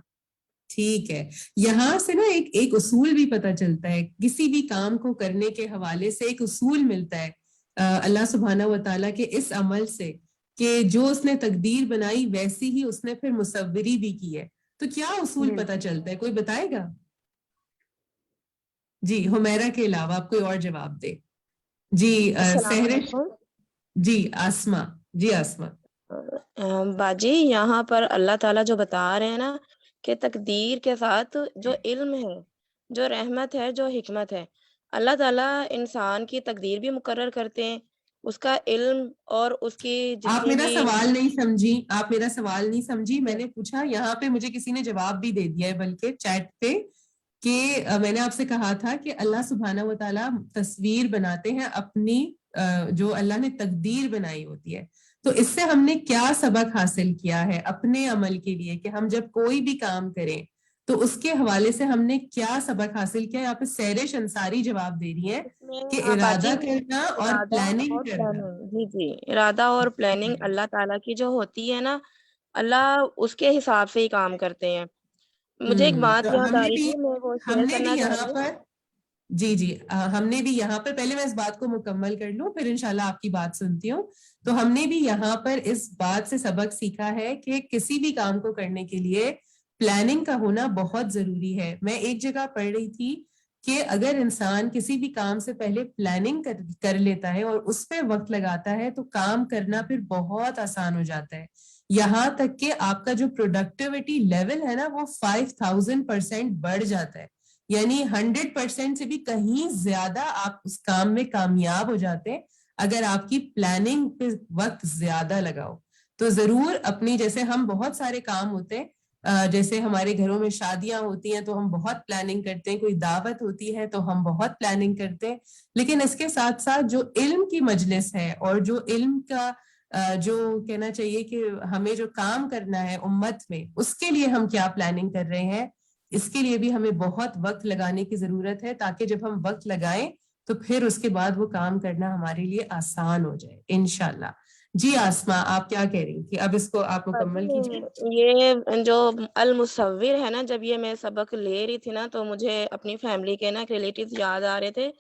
ٹھیک ہے. یہاں سے نا ایک اصول بھی پتہ چلتا ہے، کسی بھی کام کو کرنے کے حوالے سے ایک اصول ملتا ہے اللہ سبحانہ و تعالیٰ کے اس عمل سے کہ جو اس نے تقدیر بنائی ویسی ہی اس نے پھر مصوری بھی کی ہے. تو کیا اصول پتہ چلتا ہے، کوئی بتائے گا؟ جی حمیرہ کے علاوہ آپ کوئی اور جواب دے. جی السلام سہرش. علیکم. جی آسما. جی آسما. باجی یہاں پر اللہ تعالیٰ جو بتا رہے ہیں نا کہ تقدیر کے ساتھ جو علم ہے، جو رحمت ہے، جو حکمت ہے، اللہ تعالیٰ انسان کی تقدیر بھی مقرر کرتے ہیں، اس کا علم اور اس کی آپ جتنی میرا بھی سوال نہیں سمجھی، آپ میرا سوال نہیں سمجھی. میں نے پوچھا، یہاں پہ مجھے کسی نے جواب بھی دے دیا ہے بلکہ چیٹ پہ، کہ میں نے آپ سے کہا تھا کہ اللہ سبحانہ و تعالیٰ تصویر بناتے ہیں اپنی جو اللہ نے تقدیر بنائی ہوتی ہے. تو اس سے ہم نے کیا سبق حاصل کیا ہے اپنے عمل کے لیے کہ ہم جب کوئی بھی کام کریں تو اس کے حوالے سے ہم نے کیا سبق حاصل کیا؟ یہاں پہ سیرش انصاری جواب دے رہی ہیں کہ ہاں باجی، ارادہ کرنا اور ارادہ پلاننگ اور کرنا. پلاننگ، جی جی، ارادہ اور پلاننگ اللہ تعالیٰ کی جو ہوتی ہے نا، اللہ اس کے حساب سے ہی کام کرتے ہیں. مجھے ایک بات تو یاد آ رہی تھی، میں وہ ہم شیئر نے بھی کرنا چاہ یہاں رہی ہوں. پر جی ہم نے بھی یہاں پر، پہلے میں اس بات کو مکمل کر لوں پھر انشاءاللہ آپ کی بات سنتی ہوں. تو ہم نے بھی یہاں پر اس بات سے سبق سیکھا ہے کہ کسی بھی کام کو کرنے کے لیے پلاننگ کا ہونا بہت ضروری ہے. میں ایک جگہ پڑھ رہی تھی کہ اگر انسان کسی بھی کام سے پہلے پلاننگ کر لیتا ہے اور اس پہ وقت لگاتا ہے تو کام کرنا پھر بہت آسان ہو جاتا ہے. یہاں تک کہ آپ کا جو پروڈکٹیوٹی لیول ہے نا وہ 5000% بڑھ جاتا ہے. یعنی 100% سے بھی کہیں زیادہ آپ اس کام میں کامیاب ہو جاتے ہیں اگر آپ کی پلاننگ پہ وقت زیادہ لگاؤ. تو ضرور اپنی، جیسے ہم بہت سارے کام ہوتے ہیں، جیسے ہمارے گھروں میں شادیاں ہوتی ہیں تو ہم بہت پلاننگ کرتے ہیں، کوئی دعوت ہوتی ہے تو ہم بہت پلاننگ کرتے ہیں. لیکن اس کے ساتھ ساتھ جو علم کی مجلس ہے اور جو علم کا جو کہنا چاہیے کہ ہمیں جو کام کرنا ہے امت میں، اس کے لیے ہم کیا پلاننگ کر رہے ہیں، اس کے لیے بھی ہمیں بہت وقت لگانے کی ضرورت ہے تاکہ جب ہم وقت لگائیں تو پھر اس کے بعد وہ کام کرنا ہمارے لیے آسان ہو جائے انشاءاللہ. جی آسما آپ کیا کہہ رہی تھی؟ اب اس کو آپ مکمل کیجیے. یہ جو المصور ہے نا، جب یہ میں سبق لے رہی تھی نا تو مجھے اپنی فیملی کے نا ریلیٹیوز یاد آ رہے تھے.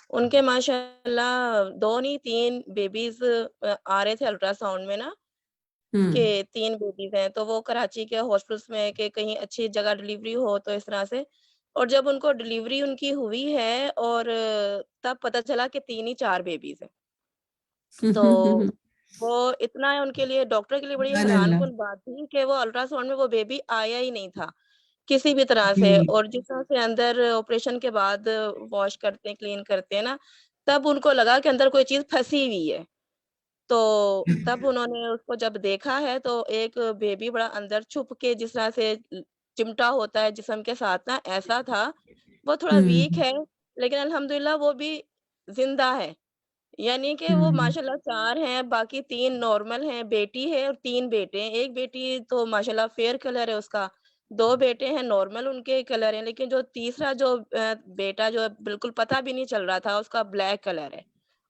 ان کے ماشاءاللہ 2 نہیں 3 بیبیز آ رہے تھے الٹرا ساؤنڈ میں نا، کہ 3 بیبیز ہیں. تو وہ کراچی کے ہاسپٹلس میں کہ کہیں اچھی جگہ ڈلیوری ہو تو اس طرح سے. اور جب ان کو ڈلیوری ان کی ہوئی ہے اور تب پتہ چلا کہ 3 ہی 4 بیبیز ہیں. تو وہ اتنا ہے ان کے لیے، ڈاکٹر کے لیے بڑی حیران کن بات تھی کہ وہ الٹرا ساؤنڈ میں وہ بیبی آیا ہی نہیں تھا کسی بھی طرح سے. اور جس طرح سے اندر آپریشن کے بعد واش کرتے ہیں، کلین کرتے ہیں نا، تب ان کو لگا کہ اندر کوئی چیز پھنسی ہوئی ہے. تو تب انہوں نے اس کو جب دیکھا ہے تو ایک بیبی بڑا اندر چھپ کے جس طرح سے چمٹا ہوتا ہے جسم کے ساتھ نا، ایسا تھا. وہ تھوڑا ویک ہے لیکن الحمدللہ وہ بھی زندہ ہے. یعنی کہ وہ ماشاءاللہ 4 ہیں، باقی 3 نارمل ہیں، بیٹی ہے اور 3 بیٹے ہیں. ایک بیٹی تو ماشاءاللہ فیئر کلر ہے اس کا، 2 بیٹے ہیں نارمل ان کے کلر ہیں، لیکن جو تیسرا جو بیٹا جو بالکل پتہ بھی نہیں چل رہا تھا، اس کا بلیک کلر ہے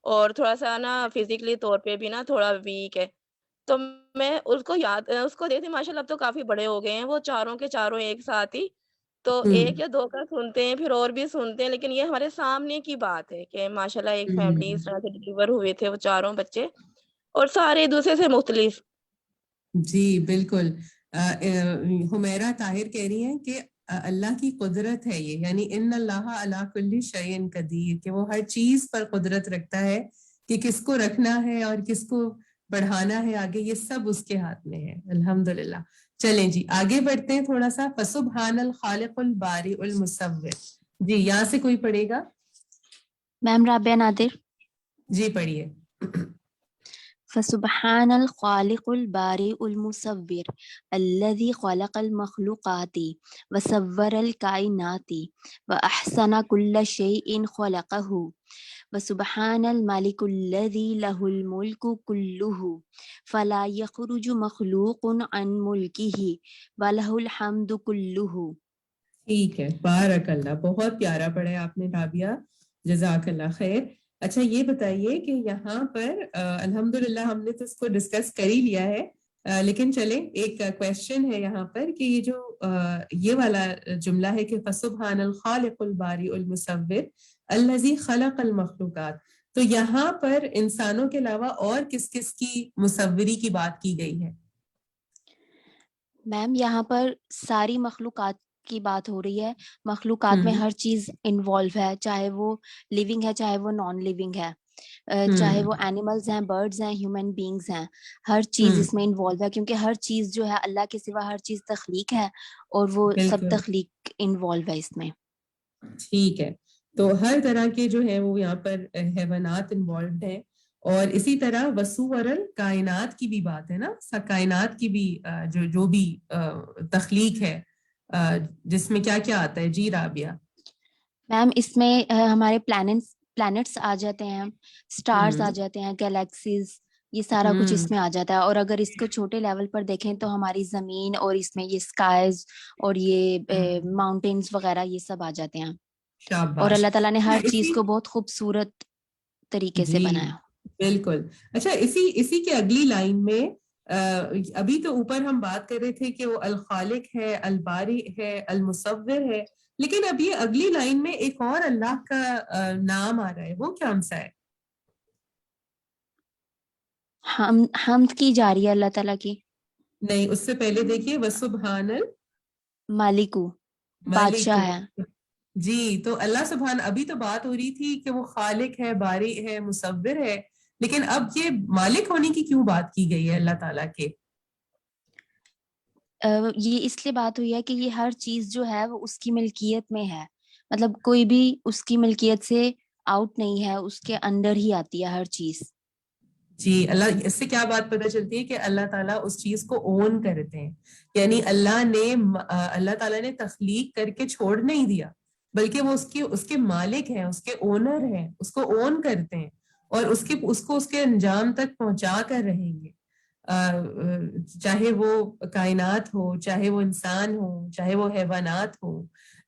اور تھوڑا سا نا فزیکلی طور پہ بھی نا تھوڑا ویک ہے. تو میں اس کو دیکھتی ماشاءاللہ اب تو کافی بڑے ہو گئے ہیں وہ چاروں کے چاروں ایک ساتھ ہی. تو ایک یا 2 کا سنتے ہیں پھر اور بھی سنتے ہیں، لیکن یہ ہمارے سامنے کی بات ہے کہ ماشاءاللہ ایک فیملی اس طرح سے ڈلیور ہوئے تھے وہ چاروں بچے اور سارے ایک دوسرے سے مختلف. جی بالکل. حمیرہ طاہر کہہ رہی ہیں کہ اللہ کی قدرت ہے یہ، یعنی ان اللہ علی کل شیء قدیر، کہ وہ ہر چیز پر قدرت رکھتا ہے کہ کس کو رکھنا ہے اور کس کو بڑھانا ہے آگے، یہ سب اس کے ہاتھ میں ہے. الحمدللہ. چلیں جی آگے بڑھتے ہیں تھوڑا سا. فسبحان الخالق البارئ المصور. جی یہاں سے کوئی پڑھے گا؟ میم رابعہ نادر. جی پڑھیے. فسبحان الخالق البارئ المصور الذي خلق المخلوقات وصور الكائنات وأحسن كل شيء خلقه وسبحان الملك الذي له الملك كله فلا يخرج مخلوق عن ملكه وله الحمد كله. ٹھیک ہے، بارک اللہ. بہت پیارا پڑھا ہے آپ نے رابعہ، جزاک اللہ خیر. اچھا یہ بتائیے کہ یہاں پر الحمدللہ ہم نے تو اس کو ڈسکس کر ہی لیا ہے، لیکن چلیں ایک کویسچن ہے یہاں پر کہ یہ جو یہ والا جملہ ہے کہ فسبحان الخالق البارئ المصور الذی خلق المخلوقات، تو یہاں پر انسانوں کے علاوہ اور کس کس کی مصوری کی بات کی گئی ہے؟ میم یہاں پر ساری مخلوقات کی بات ہو رہی ہے. مخلوقات میں ہر چیز انوالو ہے، چاہے وہ لیونگ ہے چاہے وہ نان لیونگ ہے، چاہے وہ اینیملز ہیں، برڈز ہیں، ہیومن بینگز ہیں، ہر چیز اس میں انوالو ہے، کیونکہ ہر چیز جو ہے اللہ کے سوا ہر چیز تخلیق ہے اور وہ سب تخلیق انوالو ہے اس میں. ٹھیک ہے، تو ہر طرح کے جو ہے وہ یہاں پر حیوانات انوالوڈ ہیں، اور اسی طرح وصور کائنات کی بھی بات ہے نا، کائنات کی بھی جو بھی تخلیق ہے جس میں کیا کیا آتا ہے. جی رابعہ. میم اس میں ہمارے پلانٹس آ جاتے ہیں، سٹارز آ جاتے ہیں، گیلیکسیز، یہ سارا کچھ اس میں آ جاتا ہے. اور اگر اس کو چھوٹے لیول پر دیکھیں تو ہماری زمین اور اس میں یہ اسکائز اور یہ ماؤنٹینز وغیرہ یہ سب آ جاتے ہیں. اور اللہ تعالیٰ نے ہر چیز کو بہت خوبصورت طریقے سے بنایا. بالکل. اچھا اسی کے اگلی لائن میں ابھی تو اوپر ہم بات کر رہے تھے کہ وہ الخالق ہے، الباری ہے، المصور ہے، لیکن اب یہ اگلی لائن میں ایک اور اللہ کا نام آ رہا ہے، وہ کون سا ہے؟ حمد کی جا رہی ہے اللہ تعالیٰ کی. نہیں، اس سے پہلے دیکھیے وسبحان مالکو، بادشاہ ہے. جی تو اللہ سبحان، ابھی تو بات ہو رہی تھی کہ وہ خالق ہے، باری ہے، مصور ہے، لیکن اب یہ مالک ہونے کی کیوں بات کی گئی ہے اللہ تعالیٰ کے؟ یہ اس لیے بات ہوئی ہے کہ یہ ہر چیز جو ہے وہ اس کی ملکیت میں ہے، مطلب کوئی بھی اس کی ملکیت سے آؤٹ نہیں ہے، اس کے انڈر ہی آتی ہے ہر چیز. جی اللہ، اس سے کیا بات پتہ چلتی ہے کہ اللہ تعالیٰ اس چیز کو اون کرتے ہیں، یعنی اللہ تعالیٰ نے تخلیق کر کے چھوڑ نہیں دیا، بلکہ وہ اس کے مالک ہیں، اس کے اونر ہیں، اس کو اون کرتے ہیں اور اس کو اس کے انجام تک پہنچا کر رہیں گے. چاہے وہ کائنات ہو، چاہے وہ انسان ہو، چاہے وہ حیوانات ہو،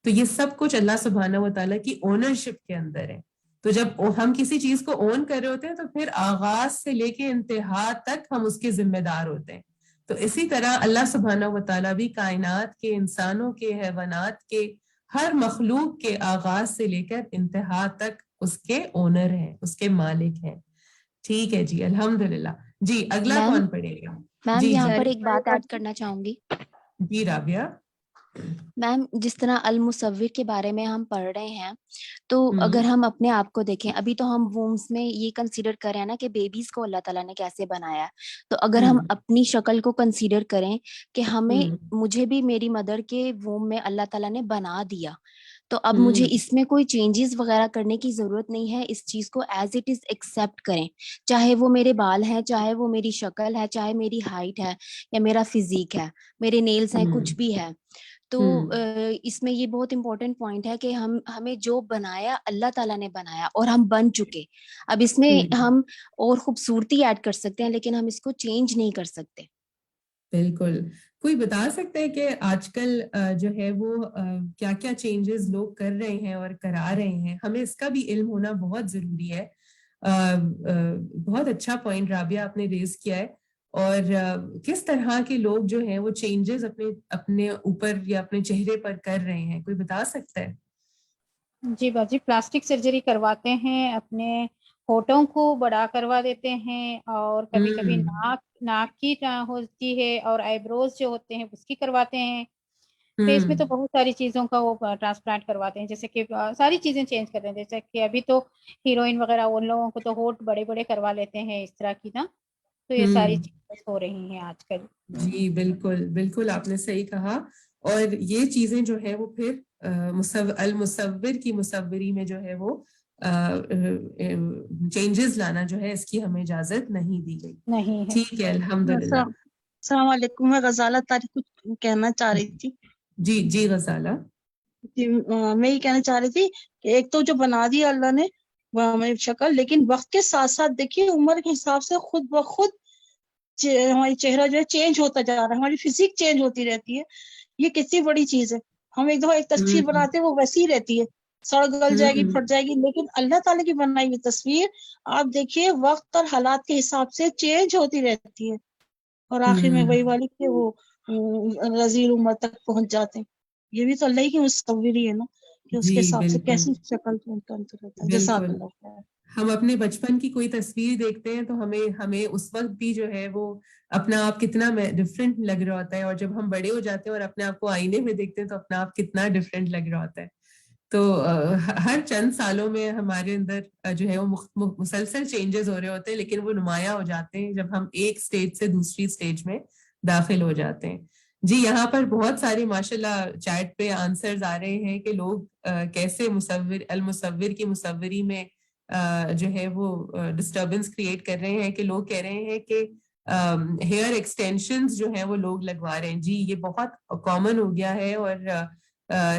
تو یہ سب کچھ اللہ سبحانہ و تعالیٰ کی اونرشپ کے اندر ہے. تو جب ہم کسی چیز کو اون کر رہے ہوتے ہیں تو پھر آغاز سے لے کے انتہا تک ہم اس کے ذمہ دار ہوتے ہیں. تو اسی طرح اللہ سبحانہ و تعالیٰ بھی کائنات کے، انسانوں کے، حیوانات کے، ہر مخلوق کے آغاز سے لے کر انتہا تک اس کے اونر ہیں، اس کے مالک ہیں. ٹھیک ہے جی، الحمدللہ. جی اگلا کون پڑھے گا؟ میم یہاں پر ایک بات ایڈ کرنا چاہوں گی. جی رابعہ. میم جس طرح المصور کے بارے میں ہم پڑھ رہے ہیں، تو اگر ہم اپنے آپ کو دیکھیں، ابھی تو ہم وومز میں یہ کنسیڈر کریں نا کہ بیبیز کو اللہ تعالیٰ نے کیسے بنایا ہے، تو اگر ہم اپنی شکل کو کنسیڈر کریں کہ مجھے بھی میری مدر کے ووم میں اللہ تعالیٰ نے بنا دیا، تو اب مجھے اس میں کوئی چینجز وغیرہ کرنے کی ضرورت نہیں ہے. اس چیز کو ایز اٹ از ایکسیپٹ کریں، چاہے وہ میرے بال ہیں، چاہے وہ میری شکل ہے، چاہے میری ہائٹ ہے یا میرا فزیک ہے، میرے نیلز ہیں، کچھ بھی ہے. تو اس میں یہ بہت امپورٹنٹ پوائنٹ ہے کہ ہمیں جو بنایا اللہ تعالیٰ نے بنایا اور ہم بن چکے. اب اس میں ہم اور خوبصورتی ایڈ کر سکتے ہیں لیکن ہم اس کو چینج نہیں کر سکتے. بالکل. کوئی بتا سکتا ہے کہ آج کل جو ہے وہ کیا کیا چینجز لوگ کر رہے ہیں اور کرا رہے ہیں؟ ہمیں اس کا بھی علم ہونا بہت ضروری ہے. بہت اچھا پوائنٹ رابعہ آپ نے ریز کیا ہے. اور کس طرح کے لوگ جو ہیں وہ چینجز اپنے اوپر یا اپنے چہرے پر کر رہے ہیں؟ کوئی بتا سکتا ہے؟ جی باجی پلاسٹک سرجری کرواتے ہیں, اپنے ہونٹوں کو بڑا کروا دیتے ہیں, اور کبھی کبھی ناک کی ہوتی ہے, اور آئی بروز جو ہوتے ہیں اس کی کرواتے ہیں. فیس میں تو بہت ساری چیزوں کا وہ ٹرانسپلانٹ کرواتے ہیں, جیسے کہ ساری چیزیں چینج کر رہے ہیں. جیسے کہ ابھی تو ہیروئن وغیرہ ان لوگوں کو تو ہونٹ بڑے بڑے کروا لیتے ہیں اس طرح کی نا. تو یہ ساری چیزیں ہو رہی ہیں آج کل. جی بالکل بالکل آپ نے صحیح کہا. اور یہ چیزیں جو ہے وہ پھر المصور کی مصوری میں جو ہے وہ چینجز لانا جو ہے اس کی ہمیں اجازت نہیں دی گئی. نہیں ہے. ٹھیک ہے الحمدللہ. السلام علیکم. میں غزالہ طارق کچھ کہنا چاہ رہی تھی. جی غزالہ جی میں یہ کہنا چاہ رہی تھی کہ ایک تو جو بنا دیا اللہ نے وہ ہمیں شکل, لیکن وقت کے ساتھ ساتھ دیکھیے عمر کے حساب سے خود بخود ہماری چہرہ جو ہے چینج ہوتا جا رہا ہے, ہماری فزیک چینج ہوتی رہتی ہے. یہ کتنی بڑی چیز ہے. ہم ایک دفعہ ایک تصویر بناتے ہیں وہ ویسی ہی رہتی ہے, سڑ گل جائے گی, پھٹ جائے گی, لیکن اللہ تعالیٰ کی بنائی ہوئی تصویر آپ دیکھیے وقت اور حالات کے حساب سے چینج ہوتی رہتی ہے, اور آخر میں وہی والی کہ وہ رضیل عمر تک پہنچ جاتے ہیں. یہ بھی تو اللہ کی مصوری ہے نا کہ اس کے حساب سے کیسی شکل پہنچ رہتا ہے. جزاک اللہ خیر. ہم اپنے بچپن کی کوئی تصویر دیکھتے ہیں تو ہمیں اس وقت بھی جو ہے وہ اپنا آپ کتنا ڈفرینٹ لگ رہا ہوتا ہے, اور جب ہم بڑے ہو جاتے ہیں اور اپنے آپ کو آئینے میں دیکھتے ہیں تو اپنا آپ کتنا ڈفرینٹ لگ رہا ہوتا ہے. تو ہر چند سالوں میں ہمارے اندر جو ہے وہ مسلسل چینجز ہو رہے ہوتے ہیں, لیکن وہ نمایاں ہو جاتے ہیں جب ہم ایک سٹیج سے دوسری سٹیج میں داخل ہو جاتے ہیں. جی یہاں پر بہت سارے ماشاءاللہ چیٹ پہ آنسرز آ رہے ہیں کہ لوگ کیسے المصور کی مصوری میں جو ہے وہ ڈسٹربنس کریٹ کر رہے ہیں, کہ لوگ کہہ رہے ہیں کہ ہیئر ایکسٹینشنز جو ہیں وہ لوگ لگوا رہے ہیں. جی یہ بہت کامن ہو گیا ہے, اور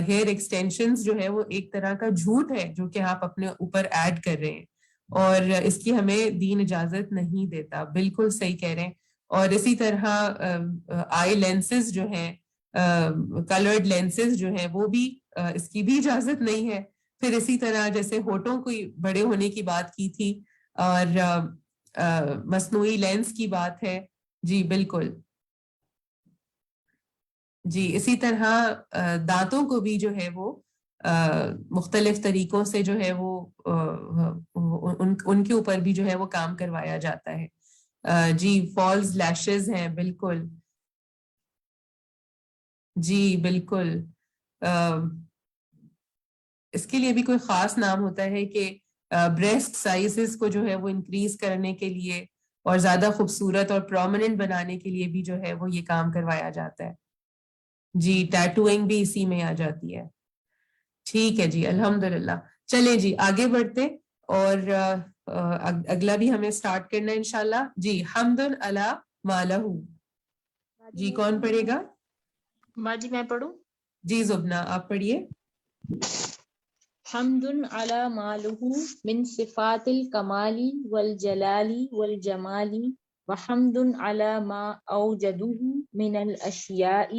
ہیئر ایکسٹینشنز جو ہے وہ ایک طرح کا جھوٹ ہے جو کہ آپ اپنے اوپر ایڈ کر رہے ہیں, اور اس کی ہمیں دین اجازت نہیں دیتا. بالکل صحیح کہہ رہے ہیں. اور اسی طرح آئی لینسز جو ہیں, کلرڈ لینسز جو ہیں وہ بھی اس کی بھی اجازت نہیں ہے. پھر اسی طرح جیسے ہونٹوں کو بڑے ہونے کی بات کی تھی, اور مصنوعی لینس کی بات ہے. جی بالکل. جی اسی طرح دانتوں کو بھی جو ہے وہ مختلف طریقوں سے جو ہے وہ ان کے اوپر بھی جو ہے وہ کام کروایا جاتا ہے. جی فالز لیشز ہیں. بالکل جی بالکل. اس کے لیے بھی کوئی خاص نام ہوتا ہے کہ بریسٹ سائزز کو جو ہے وہ انکریز کرنے کے لیے اور زیادہ خوبصورت اور پرومیننٹ بنانے کے لیے بھی جو ہے وہ یہ کام کروایا جاتا ہے. جی ٹیٹوئنگ بھی اسی میں آ جاتی ہے. ٹھیک ہے جی الحمدللہ. چلیں جی آگے بڑھتے, اور اگلا بھی ہمیں سٹارٹ کرنا ہے انشاءاللہ. جی حمد علی ما لہ. جی کون پڑھے گا؟ باجی میں پڑھوں؟ جی زبنا آپ پڑھیے. حمد علی ما لہ من صفات الکمال والجلال والجمال وحمد علی ما اوجدہ من الاشیاء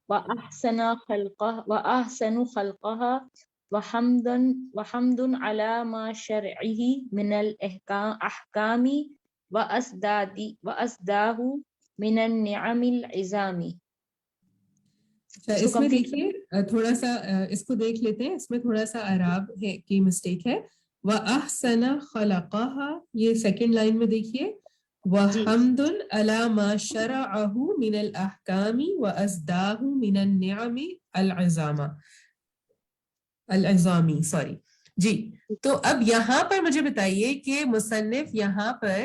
واحسن خلقها وحمد علی ما شرعہ من الاحکام واسداہ من النعم العظام. اس میں دیکھیے تھوڑا سا اس کو دیکھ لیتے ہیں, اس میں تھوڑا سا اعراب ہے کی مسٹیک ہے. وَأَحْسَنَ خَلَقَهَا, یہ سیکنڈ لائن میں دیکھیے. وَحَمْدٌ عَلَى مَا شَرَعَهُ مِنَ الْأَحْكَامِ وَأَزْدَاهُ مِنَ النِّعَمِ الْعِظَامِ. سوری جی. تو اب یہاں پر مجھے بتائیے کہ مصنف یہاں پر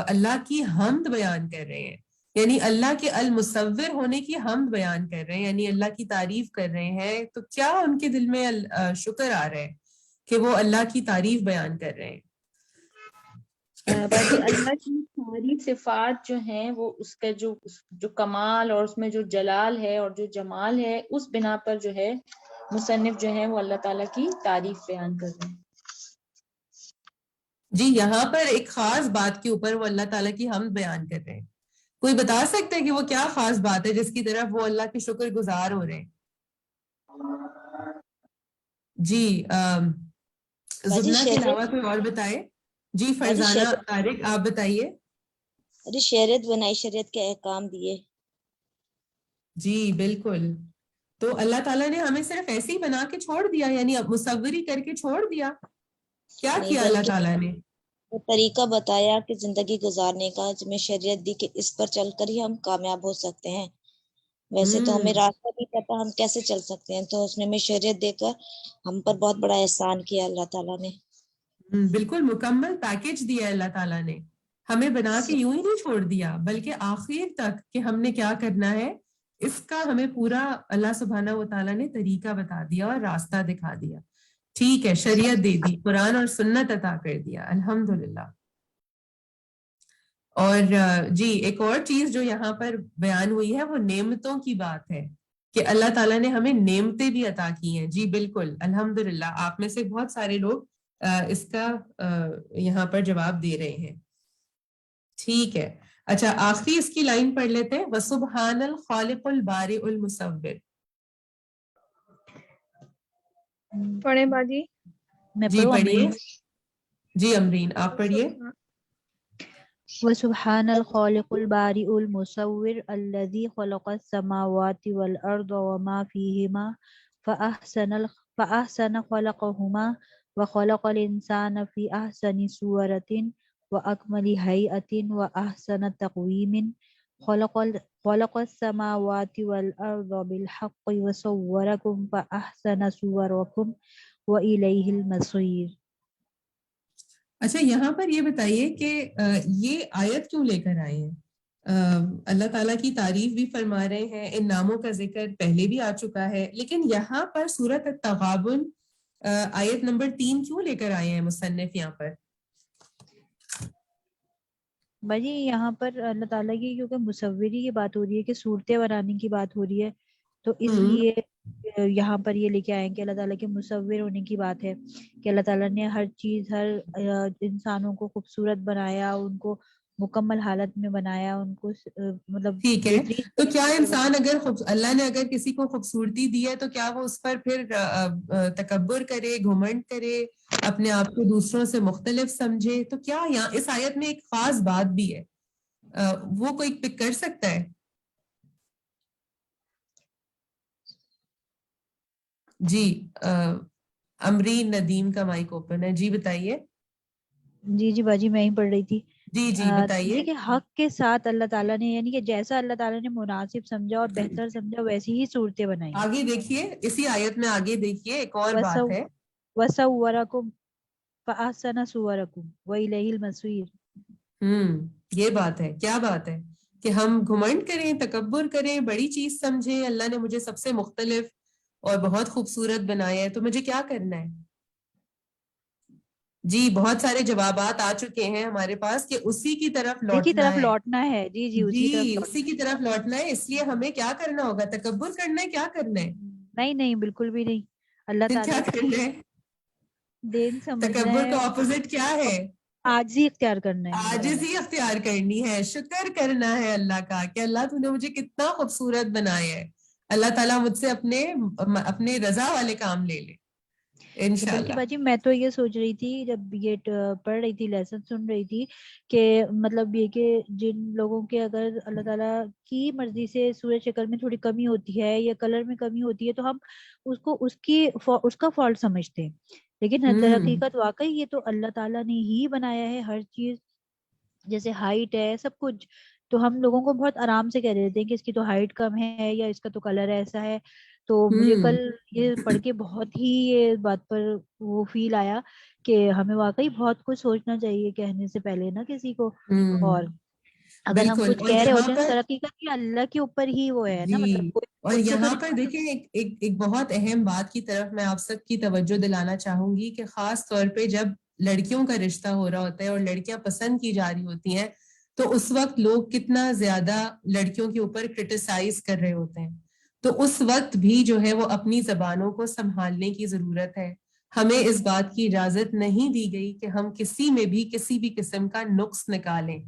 اللہ کی حمد بیان کر رہے ہیں, یعنی اللہ کے المصور ہونے کی حمد بیان کر رہے ہیں, یعنی اللہ کی تعریف کر رہے ہیں. تو کیا ان کے دل میں شکر آ رہا ہے کہ وہ اللہ کی تعریف بیان کر رہے ہیں؟ باقی اللہ کی ساری صفات جو ہیں وہ اس کا جو کمال اور اس میں جو جلال ہے اور جو جمال ہے اس بنا پر جو ہے مصنف جو ہے وہ اللہ تعالیٰ کی تعریف بیان کر رہے ہیں. جی یہاں پر ایک خاص بات کے اوپر وہ اللہ تعالیٰ کی حمد بیان کر رہے ہیں. کوئی بتا سکتا ہے کہ وہ کیا خاص بات ہے جس کی طرف وہ اللہ کے شکر گزار ہو رہے ہیں؟ جی زبنا کے علاوہ کوئی اور بتائے. جی فرزانہ طارق آپ بتائیے. شریعت بنائی، شریعت کے احکام دیے. جی بالکل. تو اللہ تعالیٰ نے ہمیں صرف ایسے ہی بنا کے چھوڑ دیا، یعنی مصوری کر کے چھوڑ دیا؟ کیا کیا اللہ تعالیٰ نے؟ طریقہ بتایا کہ زندگی گزارنے کا، جمیں شریعت دی کہ اس پر چل کر ہی ہم کامیاب ہو سکتے ہیں. ویسے تو ہمیں راستہ بھی پتا ہم کیسے چل سکتے ہیں، تو اس نے ہمیں شریعت دے کر ہم پر بہت بڑا احسان کیا اللہ تعالیٰ نے. بالکل مکمل پیکج دیا اللہ تعالیٰ نے، ہمیں بنا کے یوں ہی نہیں چھوڑ دیا، بلکہ آخر تک کہ ہم نے کیا کرنا ہے اس کا ہمیں پورا اللہ سبحانہ و تعالیٰ نے طریقہ بتا دیا اور راستہ دکھا دیا. ٹھیک ہے، شریعت دے دی، قرآن اور سنت عطا کر دیا، الحمدللہ. اور جی ایک اور چیز جو یہاں پر بیان ہوئی ہے وہ نعمتوں کی بات ہے کہ اللہ تعالیٰ نے ہمیں نعمتیں بھی عطا کی ہیں. جی بالکل الحمدللہ، آپ میں سے بہت سارے لوگ اس کا یہاں پر جواب دے رہے ہیں. ٹھیک ہے، اچھا آخری اس کی لائن پڑھ لیتے ہیں. وَسُبْحَانَ الْخَالِقُ الْبَارِئُ الْمُصَوِّرُ. پڑھیں باجی؟ جی پڑھیے. جی امرین آپ پڑھیے. وسبحان الخالق البارئ المصور الذي خلق السماوات والأرض وما فيهما فأحسن خلقهما وخلق الإنسان في أحسن صورة وأكمل هيئة وأحسن تقويم خلق السماوات والأرض بالحق وصوركم فأحسن صوركم وإليه المصير. اچھا یہاں پر یہ بتائیے کہ یہ آیت کیوں لے کر آئے ہیں؟ اللہ تعالیٰ کی تعریف بھی فرما رہے ہیں، ان ناموں کا ذکر پہلے بھی آ چکا ہے، لیکن یہاں پر سورۃ التغابن آیت نمبر 3 کیوں لے کر آئے ہیں مصنف یہاں پر؟ بھائی یہاں پر اللہ تعالیٰ کی کیونکہ مصوری کی بات ہو رہی ہے کہ صورتیں بنانے کی بات ہو رہی ہے، تو اس لیے یہاں پر یہ لے کے آئے ہیں کہ اللہ تعالیٰ کے مصور ہونے کی بات ہے کہ اللہ تعالیٰ نے ہر چیز، ہر انسانوں کو خوبصورت بنایا، ان کو مکمل حالت میں بنایا، ان کو مطلب ٹھیک ہے. تو کیا انسان اللہ نے اگر کسی کو خوبصورتی دی ہے تو کیا وہ اس پر پھر تکبر کرے، گھمنڈ کرے، اپنے آپ کو دوسروں سے مختلف سمجھے؟ تو کیا یہاں اس آیت میں ایک خاص بات بھی ہے، وہ کوئی پک کر سکتا ہے؟ جی امرین ندیم کا مائک اوپن ہے. جی بتائیے. جی باجی میں ہی پڑھ رہی تھی. جی بتائیے. کہ حق کے ساتھ اللہ تعالیٰ نے، یعنی کہ جیسا اللہ تعالیٰ نے مناسب سمجھا اور بہتر سمجھا ویسی ہی صورتیں بنائی. آگے دیکھیے، اسی آیت میں آگے دیکھیے ایک اور بات ہے. وَصَوَّرَكُمْ فَأَحْسَنَ صُوَرَكُمْ وَإِلَيْهِ الْمَصِيرُ. یہ بات ہے. کیا بات ہے کہ ہم گھمنڈ کریں، تکبر کریں، بڑی چیز سمجھیں، اللہ نے مجھے سب سے مختلف اور بہت خوبصورت بنایا ہے، تو مجھے کیا کرنا ہے؟ جی بہت سارے جوابات آ چکے ہیں ہمارے پاس کہ اسی کی طرف لوٹنا ہے. جی اسی کی طرف لوٹنا ہے. اس لیے ہمیں کیا کرنا ہوگا؟ تکبر کرنا ہے؟ کیا کرنا ہے؟ نہیں بالکل بھی نہیں. اللہ تعالیٰ کیا کرنا ہے؟ دین سمجھنا ہے. تکبر کا اپوزٹ کیا ہے؟ عاجزی اختیار کرنا ہے. عاجزی اختیار کرنی ہے، شکر کرنا ہے اللہ کا کہ اللہ تو نے مجھے کتنا خوبصورت بنایا ہے. اللہ تعالیٰ مجھ سے اپنے رضا والے کام لے لے انشاءاللہ. باجی میں تو یہ سوچ رہی تھی جب یہ پڑھ رہی تھی، لیسن سن رہی تھی، کہ مطلب یہ کہ جن لوگوں کے اگر اللہ تعالیٰ کی مرضی سے صورت شکل میں تھوڑی کمی ہوتی ہے یا کلر میں کمی ہوتی ہے تو ہم اس کو اس کا فالٹ سمجھتے ہیں، لیکن در حقیقت واقعی یہ تو اللہ تعالیٰ نے ہی بنایا ہے ہر چیز. جیسے ہائٹ ہے، سب کچھ، تو ہم لوگوں کو بہت آرام سے کہہ دیتے ہیں کہ اس کی تو ہائٹ کم ہے یا اس کا تو کلر ایسا ہے. تو مجھے کل یہ پڑھ کے بہت ہی یہ بات پر وہ فیل آیا کہ ہمیں واقعی بہت کچھ سوچنا چاہیے کہنے سے پہلے نا کسی کو. اور اگر ہم کچھ کہہ رہے ہوتے ہیں تو حقیقت کی اللہ کے اوپر ہی وہ ہے نا. مطلب اور یہاں پر دیکھیں ایک بہت اہم بات کی طرف میں آپ سب کی توجہ دلانا چاہوں گی کہ خاص طور پہ جب لڑکیوں کا رشتہ ہو رہا ہوتا ہے اور لڑکیاں پسند کی جا رہی ہوتی ہیں تو اس وقت لوگ کتنا زیادہ لڑکیوں کے اوپر کرٹیسائز کر رہے ہوتے ہیں. تو اس وقت بھی جو ہے وہ اپنی زبانوں کو سنبھالنے کی ضرورت ہے. ہمیں اس بات کی اجازت نہیں دی گئی کہ ہم کسی میں بھی کسی بھی قسم کا نقص نکالیں.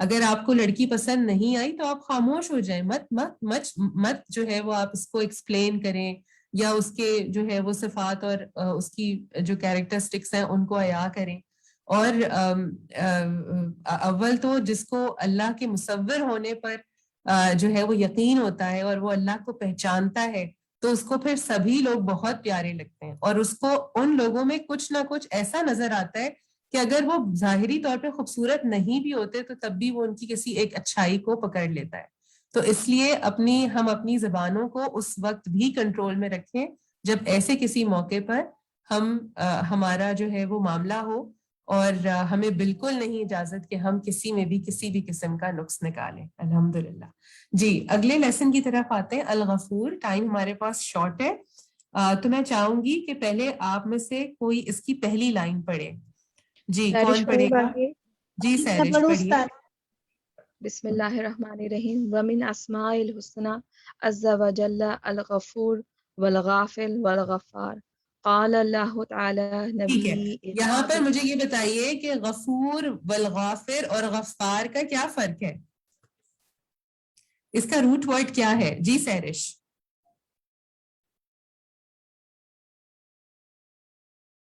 اگر آپ کو لڑکی پسند نہیں آئی تو آپ خاموش ہو جائیں, مت جو ہے وہ آپ اس کو ایکسپلین کریں یا اس کے جو ہے وہ صفات اور اس کی جو کیریکٹرسٹکس ہیں ان کو عیاں کریں. اور اول تو جس کو اللہ کے مصور ہونے پر جو ہے وہ یقین ہوتا ہے اور وہ اللہ کو پہچانتا ہے تو اس کو پھر سبھی لوگ بہت پیارے لگتے ہیں, اور اس کو ان لوگوں میں کچھ نہ کچھ ایسا نظر آتا ہے کہ اگر وہ ظاہری طور پہ خوبصورت نہیں بھی ہوتے تو تب بھی وہ ان کی کسی ایک اچھائی کو پکڑ لیتا ہے. تو اس لیے ہم اپنی زبانوں کو اس وقت بھی کنٹرول میں رکھیں جب ایسے کسی موقع پر ہمارا جو ہے وہ معاملہ ہو, اور ہمیں بالکل نہیں اجازت کہ ہم کسی میں بھی کسی بھی قسم کا نقص نکالیں. الحمدللہ. جی اگلے لیسن کی طرف آتے ہیں, الغفور. ٹائم ہمارے پاس شارٹ ہے, تو میں چاہوں گی کہ پہلے آپ میں سے کوئی اس کی پہلی لائن پڑھے. جی کون پڑھے گا؟ جی سیرش پڑھیے. بسم اللہ الرحمن الرحیم. ومن اسماء الحسنى عز وجل الغفور والغافل والغفار. قال اللہ تعالی نبی. یہاں پر مجھے یہ بتائیے کہ غفور والغافر اور غفار کا کیا فرق ہے, اس کا روٹ ورڈ کیا ہے؟ جی سیرش.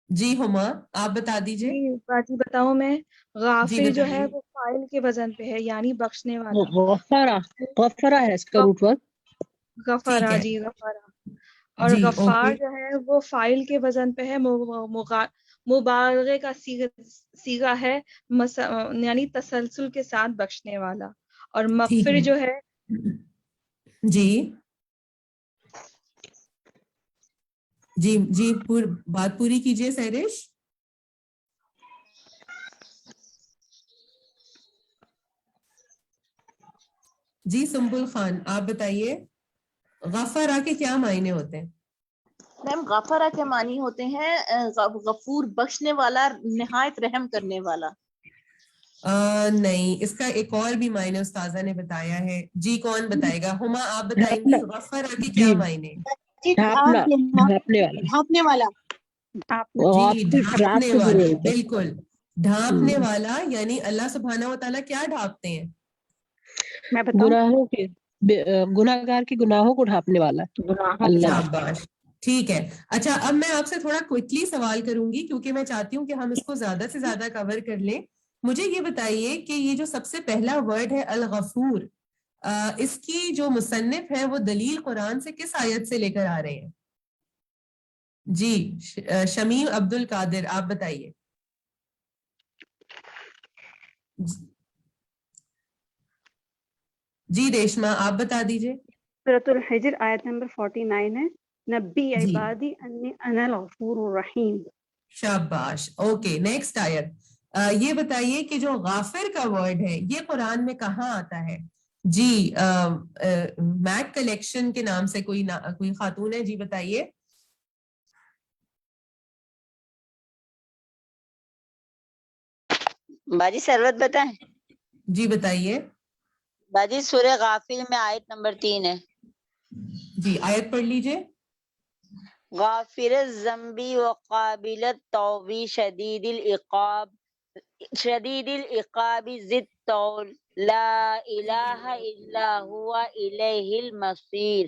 جی ہما آپ بتا دیجئے. باجی بتاؤں میں. غافر جو ہے وہ فاعل کے وزن پہ ہے, یعنی بخشنے والا. غفرہ ہے اس کا روٹ ورڈ. غفرہ, جی غفرہ. اور غفار جو ہے وہ فاعل کے وزن پہ ہے, مبالغے کا صیغہ ہے, یعنی تسلسل کے ساتھ بخشنے والا. اور مغفر جو ہے جی بات پوری کیجئے سیرش. جی سنبل خان آپ بتائیے غفرہ کے کیا معنی ہوتے ہیں؟ میم غفرہ کے معنی ہوتے ہیں غفور بخشنے والا, نہایت رحم کرنے والا. نہیں, اس کا ایک اور بھی معنی استاذہ نے بتایا ہے. جی کون بتائے گا؟ ہما آپ بتائیں گی غفرہ کے کیا معنی؟ ڈھانپنے والا. جی ڈھانپنے والا, بالکل ڈھانپنے والا. یعنی اللہ سبحانہ و تعالیٰ کیا ڈھانپتے ہیں؟ گناہوں کے, گناہگار کے گناہوں کو ڈھانپنے والا. شاباش, ٹھیک ہے. اچھا اب میں آپ سے تھوڑا کوئکلی سوال کروں گی کیونکہ میں چاہتی ہوں کہ ہم اس کو زیادہ سے زیادہ کور کر لیں. مجھے یہ بتائیے کہ یہ جو سب سے پہلا ورڈ ہے الغفور, اس کی جو مصنف ہے وہ دلیل قرآن سے کس آیت سے لے کر آ رہے ہیں؟ جی شمیم عبد القادر آپ بتائیے. جی ریشما آپ بتا دیجئے. سورۃ الحجر آیت نمبر 49 ہے, نبی عبادی انی انا الغفور الرحیم. شاباش. اوکے نیکسٹ آیت. یہ بتائیے کہ جو غافر کا ورڈ ہے یہ قرآن میں کہاں آتا ہے؟ جی میک کلیکشن کے نام سے کوئی خاتون ہے, جی بتائیے. باجی سروت بتائیں. جی بتائیے. باجی سورہ غافر میں آیت نمبر 3 ہے. جی آیت پڑھ لیجئے. غافر الذنب وقابل التوب شدید العقاب ذی الطول لا الہ الا هو الیہ المصیر.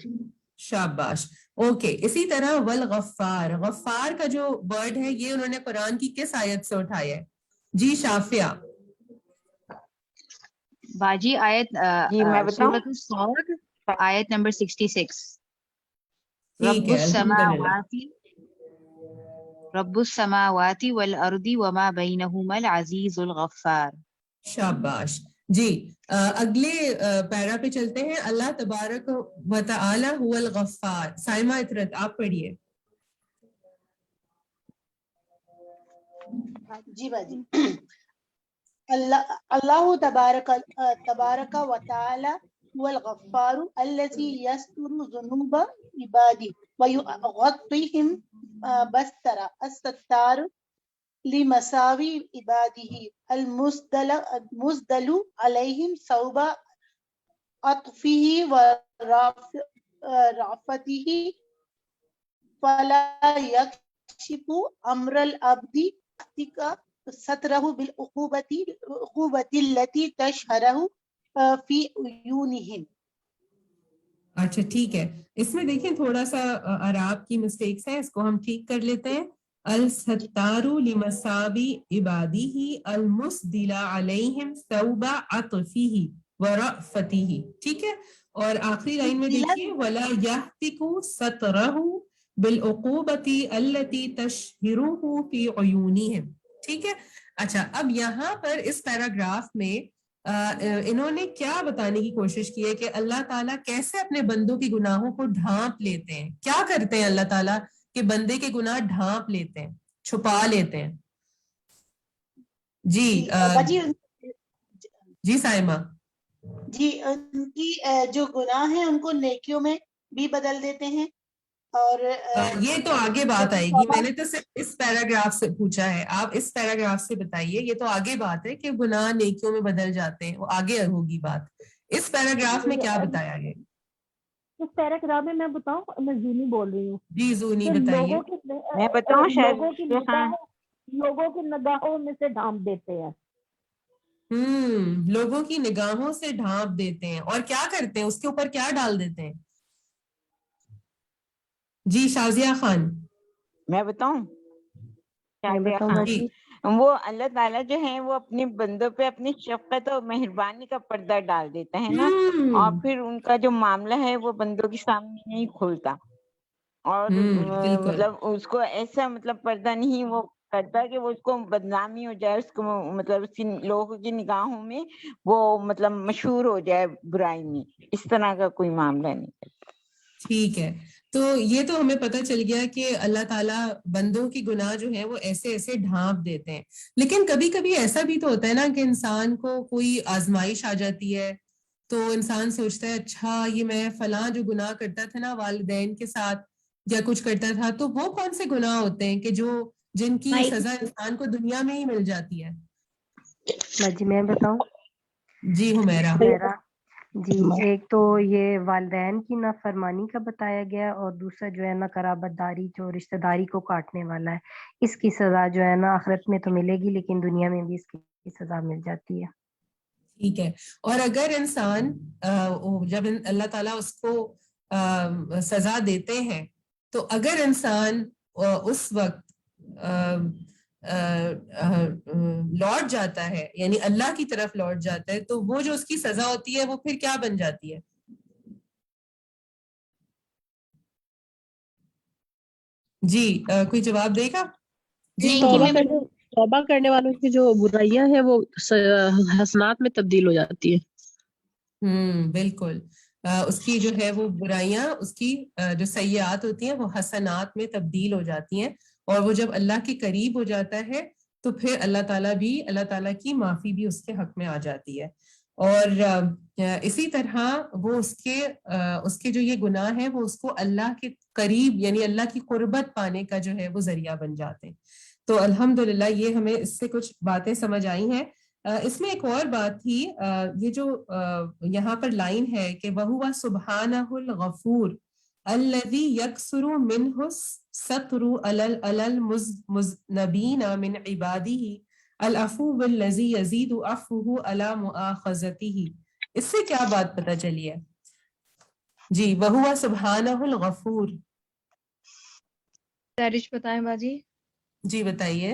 شاباش. اوکے اسی طرح والغفار, غفار کا جو ورڈ ہے یہ انہوں نے قرآن کی کس آیت سے اٹھایا ہے؟ جی شافیہ. باجی آیت سورۃ الصاد آیت نمبر 66. رب السماوات والارض وما بینہما العزیز الغفار. شاباش. جی اگلے پیرا پہ چلتے ہیں. اللہ تبارک و تعالی هو الغفار. سائمہ اطرت آپ پڑھیے. جی باجی. اللہ تبارک و تعالی هو الغفار الذي يستر ذنوب عباده ويغطيهم بستر الستار لمساوی عبادہ المزدل علیہم ثوب عطفہ ورافته فلا يكشف امر العبد ستره بالعقوبة التي تشهره في عيونهم. اچھا ٹھیک ہے، اس میں دیکھیں تھوڑا سا اعراب کی مسٹیکس ہیں، اس کو ہم ٹھیک کر لیتے ہیں. الستار لمساوی عبادہ المسدل علیہم ثوب عطفہ ورأفتہ، ٹھیک ہے. اور آخری لائن میں دیکھیے ولا یحتک سترہ بالعقوبۃ التی تشہرہ فی عیونہم، ٹھیک ہے. اچھا اب یہاں پر اس پیراگراف میں انہوں نے کیا بتانے کی کوشش کی ہے کہ اللہ تعالیٰ کیسے اپنے بندوں کے گناہوں کو ڈھانپ لیتے ہیں. کیا کرتے ہیں اللہ تعالیٰ کہ بندے کے گناہ ڈھانپ لیتے ہیں، چھپا لیتے ہیں. جی جی سائمہ جی ان کی جو گناہ ہیں ان کو نیکیوں میں بھی بدل دیتے ہیں. اور یہ تو آگے بات آئے گی، میں نے تو صرف اس پیراگراف سے پوچھا ہے، آپ اس پیراگراف سے بتائیے. یہ تو آگے بات ہے کہ گناہ نیکیوں میں بدل جاتے ہیں، وہ آگے ہوگی بات. اس پیراگراف میں کیا بتایا گیا؟ اس پیراگراف میں بتاؤں، میں زونی بول رہی ہوں. جی زونی بتائیے. میں بتاؤں لوگوں کی نگاہوں میں سے ڈھانپ دیتے ہیں. لوگوں کی نگاہوں سے ڈھانپ دیتے ہیں. اور کیا کرتے ہیں؟ اس کے اوپر کیا ڈال دیتے ہیں؟ جی شازیہ خان. میں بتاؤں وہ اللہ تعالیٰ جو ہے وہ اپنے بندوں پہ اپنی شفقت اور مہربانی کا پردہ ڈال دیتا ہے نا، اور پھر ان کا جو معاملہ ہے وہ بندوں کے سامنے نہیں کھولتا، اور مطلب اس کو ایسا مطلب پردہ نہیں وہ کرتا کہ وہ اس کو بدنامی ہو جائے، اس کو مطلب اس کی لوگوں کی نگاہوں میں وہ مطلب مشہور ہو جائے برائی میں. اس طرح کا کوئی معاملہ نہیں. ٹھیک ہے، تو یہ تو ہمیں پتہ چل گیا کہ اللہ تعالیٰ بندوں کی گناہ جو ہے وہ ایسے ایسے ڈھانپ دیتے ہیں. لیکن کبھی کبھی ایسا بھی تو ہوتا ہے نا کہ انسان کو کوئی آزمائش آ جاتی ہے، تو انسان سوچتا ہے اچھا یہ میں فلاں جو گناہ کرتا تھا نا والدین کے ساتھ یا کچھ کرتا تھا، تو وہ کون سے گناہ ہوتے ہیں کہ جن کی سزا انسان کو دنیا میں ہی مل جاتی ہے؟ جی میں بتاؤں. جی حمیرہ. جی ایک تو یہ والدین کی نافرمانی کا بتایا گیا، اور دوسرا جو ہے نا قرابت داری جو رشتہ داری کو کاٹنے والا ہے، اس کی سزا جو ہے نا آخرت میں تو ملے گی لیکن دنیا میں بھی اس کی سزا مل جاتی ہے. ٹھیک ہے. اور اگر انسان جب اللہ تعالیٰ اس کو سزا دیتے ہیں تو اگر انسان اس وقت لوٹ جاتا ہے، یعنی اللہ کی طرف لوٹ جاتا ہے، تو وہ جو اس کی سزا ہوتی ہے وہ پھر کیا بن جاتی ہے؟ جی کوئی جواب دے گا؟ جی توبہ کرنے والوں کی جو برائیاں ہیں وہ حسنات میں تبدیل ہو جاتی ہے. بالکل. اس کی جو ہے وہ برائیاں، اس کی جو سیئات ہوتی ہیں وہ حسنات میں تبدیل ہو جاتی ہیں، اور وہ جب اللہ کے قریب ہو جاتا ہے تو پھر اللہ تعالیٰ کی معافی بھی اس کے حق میں آ جاتی ہے. اور اسی طرح وہ اس کے جو یہ گناہ ہیں وہ اس کو اللہ کے قریب یعنی اللہ کی قربت پانے کا جو ہے وہ ذریعہ بن جاتے ہیں. تو الحمدللہ یہ ہمیں اس سے کچھ باتیں سمجھ آئی ہیں. اس میں ایک اور بات تھی، یہ جو یہاں پر لائن ہے کہ وَهُوَ سُبْحَانَهُ الْغَفُورُ الَّذِي يَكْسُرُ مِنْهُ السَّتْرُ عَلَى الْمُذْنِبِينَ مِنْ عِبَادِهِ الْعَفُوُّ الَّذِي يَزِيدُ عَفْوُهُ عَلَى مُؤَاخَذَتِهِ. اس سے کیا بات پتہ چلی ہے؟ جی وَهُوَ سُبْحَانَهُ الْغَفُورُ. تحریش بتائیں باجی. جی بتائیے.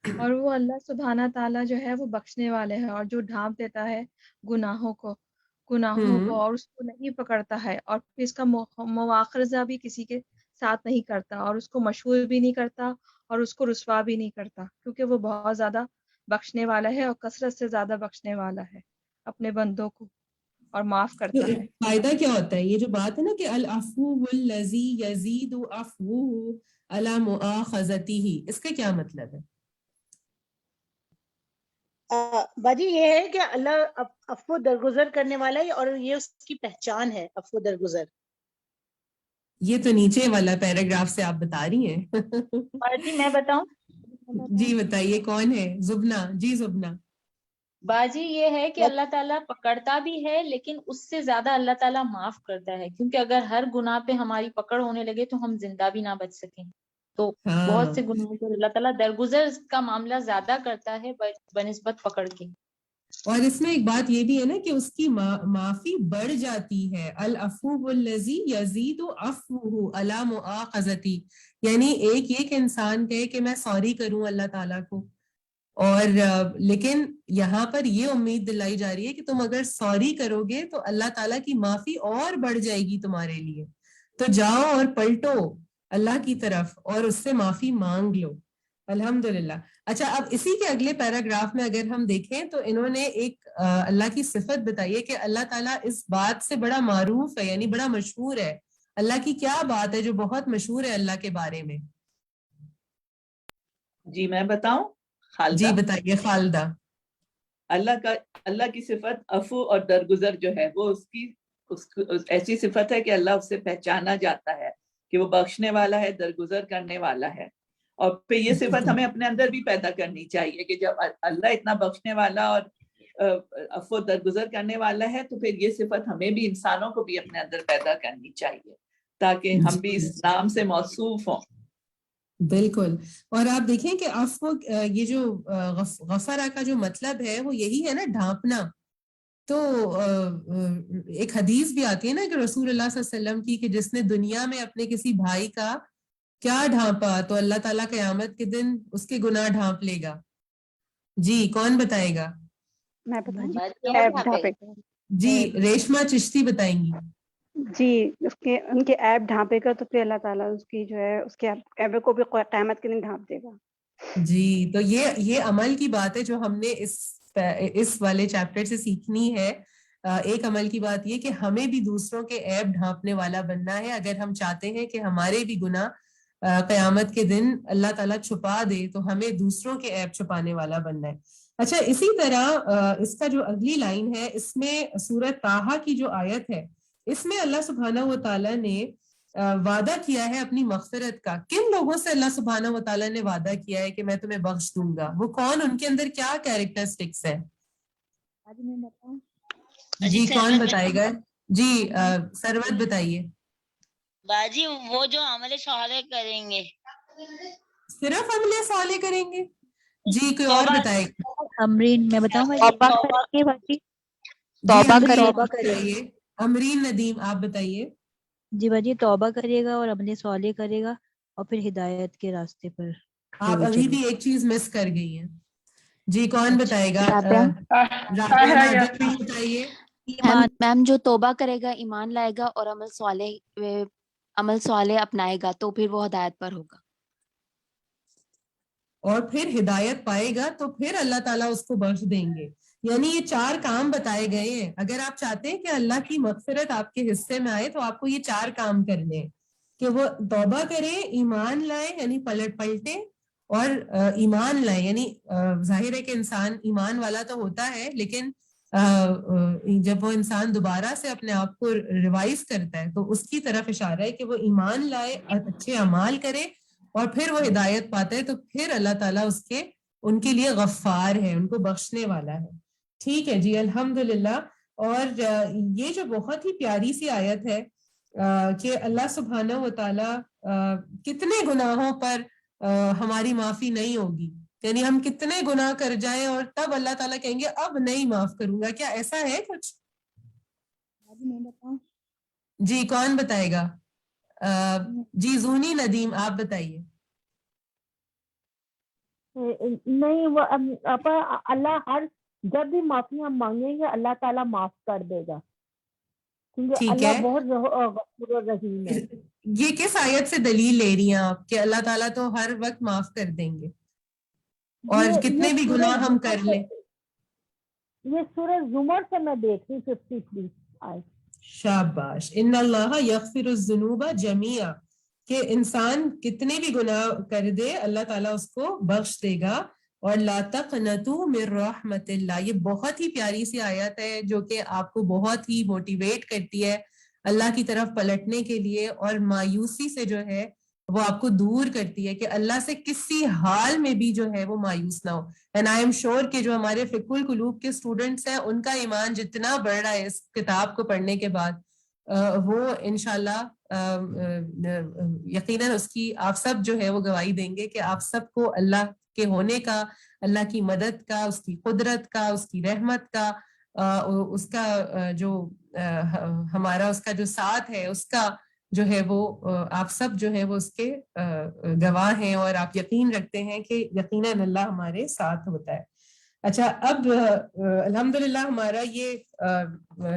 اور وہ اللہ سبحانہ تعالیٰ جو ہے وہ بخشنے والے ہیں، اور جو ڈھانپ دیتا ہے گناہوں کو اور اس کو نہیں پکڑتا ہے، اور پھر اس کا مواخذہ بھی کسی کے ساتھ نہیں کرتا، اور اس کو مشہور بھی نہیں کرتا، اور اس کو رسوا بھی نہیں کرتا، کیونکہ وہ بہت زیادہ بخشنے والا ہے اور کثرت سے زیادہ بخشنے والا ہے اپنے بندوں کو، اور معاف کرتا ہے. فائدہ کیا ہوتا ہے یہ جو بات ہے نا کہ العفو الذی یزید عفوہ علی مؤاخذتہ، اس کا کیا مطلب ہے؟ باجی یہ ہے کہ اللہ عفو درگزر کرنے والا ہے، اور یہ اس کی پہچان ہے عفو درگزر. یہ تو نیچے والا پیراگراف سے آپ بتا رہی ہیں. باجی میں بتاؤں. جی بتائیے کون ہے؟ زبنا. جی زبنا. باجی یہ ہے کہ اللہ تعالیٰ پکڑتا بھی ہے لیکن اس سے زیادہ اللہ تعالیٰ معاف کرتا ہے، کیونکہ اگر ہر گناہ پہ ہماری پکڑ ہونے لگے تو ہم زندہ بھی نہ بچ سکیں. تو بہت سے گناہوں پر اللہ تعالیٰ درگزر کا معاملہ زیادہ کرتا ہے بنسبت پکڑ کے. اور اس میں ایک بات یہ بھی ہے نا کہ اس کی معافی بڑھ جاتی ہے. العفو الذی یزید عفوہ علی مؤاخذتی، یعنی ایک یہ کہ انسان کہے کہ میں سوری کروں اللہ تعالیٰ کو، اور لیکن یہاں پر یہ امید دلائی جا رہی ہے کہ تم اگر سوری کرو گے تو اللہ تعالیٰ کی معافی اور بڑھ جائے گی تمہارے لیے. تو جاؤ اور پلٹو اللہ کی طرف اور اس سے معافی مانگ لو. الحمدللہ. اچھا اب اسی کے اگلے پیراگراف میں اگر ہم دیکھیں تو انہوں نے ایک اللہ کی صفت بتائی ہے کہ اللہ تعالیٰ اس بات سے بڑا معروف ہے، یعنی بڑا مشہور ہے. اللہ کی کیا بات ہے جو بہت مشہور ہے اللہ کے بارے میں؟ جی میں بتاؤں خالدہ؟ جی بتائیے خالدہ. اللہ کی صفت عفو اور درگزر جو ہے وہ اس کی ایسی صفت ہے کہ اللہ اس سے پہچانا جاتا ہے کہ وہ بخشنے والا ہے، درگزر کرنے والا ہے. اور پھر یہ صفت ہمیں اپنے اندر بھی پیدا کرنی چاہیے کہ جب اللہ اتنا بخشنے والا اور عفو درگزر کرنے والا ہے تو پھر یہ صفت ہمیں بھی، انسانوں کو بھی اپنے اندر پیدا کرنی چاہیے تاکہ ہم بھی اس نام سے موصوف ہوں. بالکل. اور آپ دیکھیں کہ عفو یہ جو غفرہ کا جو مطلب ہے وہ یہی ہے نا، ڈھانپنا. تو ایک حدیث بھی آتی ہے نا کہ رسول اللہ صلی اللہ علیہ وسلم کی کہ جس نے دنیا میں اپنے کسی بھائی کا کیا ڈھانپا تو اللہ تعالیٰ قیامت کے دن اس کے گناہ ڈھانپ لے گا. جی کون بتائے گا؟ میں بتاؤں؟ جی ریشما چشتی بتائیں گی. جی ان کے ایپ ڈھانپے گا تو پھر اللہ تعالیٰ اس کی جو ہے اس کے ایپ کو بھی قیامت کے دن ڈھانپ دے گا. جی تو یہ عمل کی بات ہے جو ہم نے اس والے چیپٹر سے سیکھنی ہے. ایک عمل کی بات یہ کہ ہمیں بھی دوسروں کے عیب ڈھانپنے والا بننا ہے. اگر ہم چاہتے ہیں کہ ہمارے بھی گناہ قیامت کے دن اللہ تعالیٰ چھپا دے تو ہمیں دوسروں کے عیب چھپانے والا بننا ہے. اچھا اسی طرح اس کا جو اگلی لائن ہے اس میں سورۃ طٰہٰ کی جو آیت ہے اس میں اللہ سبحانہ و تعالیٰ نے وعدہ کیا ہے اپنی مغفرت کا. کن لوگوں سے اللہ سبحانہ و تعالیٰ نے وعدہ کیا ہے کہ میں تمہیں بخش دوں گا؟ وہ کون؟ ان کے اندر کیا کیریکٹرسٹکس ہے؟ جی کون بتائے گا؟ جی سرورت بتائیے. باجی وہ جو عمل صالح کریں گے. صرف عمل صالح کریں گے؟ جی کوئی اور بتائے گا؟ امرین میں بتاؤں؟ توبہ کریے. امرین ندیم آپ بتائیے. جی باجی توبہ کرے گا اور عمل صالح کرے گا اور پھر ہدایت کے راستے پر. آپ ابھی بھی ایک چیز مس کر گئی ہیں. جی کون بتائے گا؟ بتائیے. میم جو توبہ کرے گا، ایمان لائے گا اور عمل صالح اپنائے گا تو پھر وہ ہدایت پر ہوگا اور پھر ہدایت پائے گا تو پھر اللہ تعالیٰ اس کو بخش دیں گے. یعنی یہ 4 کام بتائے گئے ہیں. اگر آپ چاہتے ہیں کہ اللہ کی مغفرت آپ کے حصے میں آئے تو آپ کو یہ 4 کام کرنے ہیں کہ وہ توبہ کرے، ایمان لائے یعنی پلٹے، اور ایمان لائے یعنی ظاہر ہے کہ انسان ایمان والا تو ہوتا ہے لیکن جب وہ انسان دوبارہ سے اپنے آپ کو ریوائز کرتا ہے تو اس کی طرف اشارہ ہے کہ وہ ایمان لائے، اچھے اعمال کرے اور پھر وہ ہدایت پاتا ہے تو پھر اللہ تعالیٰ ان کے لیے غفار ہے، ان کو بخشنے والا ہے. ٹھیک ہے جی الحمدللہ. اور یہ جو بہت ہی پیاری سی آیت ہے کہ اللہ سبحانہ و تعالیٰ کتنے گناہوں پر ہماری معافی نہیں ہوگی، یعنی ہم کتنے گناہ کر جائیں اور تب اللہ تعالیٰ کہیں گے اب نہیں معاف کروں گا. کیا ایسا ہے کچھ؟ جی کون بتائے گا؟ جی زونی ندیم آپ بتائیے. نہیں وہ اللہ جب بھی معافی ہم مانگیں گے اللہ تعالیٰ معاف کر دے گا کیونکہ اللہ بہت غفور و رحیم ہے. یہ کس آیت سے دلیل لے رہی ہیں آپ کہ اللہ تعالیٰ تو ہر وقت معاف کر دیں گے اور کتنے بھی گناہ ہم کر لیں؟ یہ سورہ زمر سے میں دیکھ رہی 53 آیت. شاباش. ان اللہ یغفر الذنوب جميعا کہ انسان کتنے بھی گناہ کر دے اللہ تعالیٰ اس کو بخش دے گا. اور لا تقنطوا من رحمت اللہ، یہ بہت ہی پیاری سی آیت ہے جو کہ آپ کو بہت ہی موٹیویٹ کرتی ہے اللہ کی طرف پلٹنے کے لیے اور مایوسی سے جو ہے وہ آپ کو دور کرتی ہے کہ اللہ سے کسی حال میں بھی جو ہے وہ مایوس نہ ہو. اینڈ آئی ایم شیور کہ جو ہمارے فقہ القلوب کے اسٹوڈنٹس ہیں ان کا ایمان جتنا بڑھ رہا ہے اس کتاب کو پڑھنے کے بعد وہ انشاءاللہ یقیناً اس کی آپ سب جو ہے وہ گواہی دیں گے کہ آپ سب کو اللہ کے ہونے کا, اللہ کی مدد کا, اس کی قدرت کا, اس کی رحمت کا, اس کا جو ہمارا اس کا جو ساتھ ہے اس کا جو ہے وہ آپ سب جو ہے وہ اس کے گواہ ہیں اور آپ یقین رکھتے ہیں کہ یقیناً اللہ ہمارے ساتھ ہوتا ہے. اچھا, اب الحمدللہ ہمارا یہ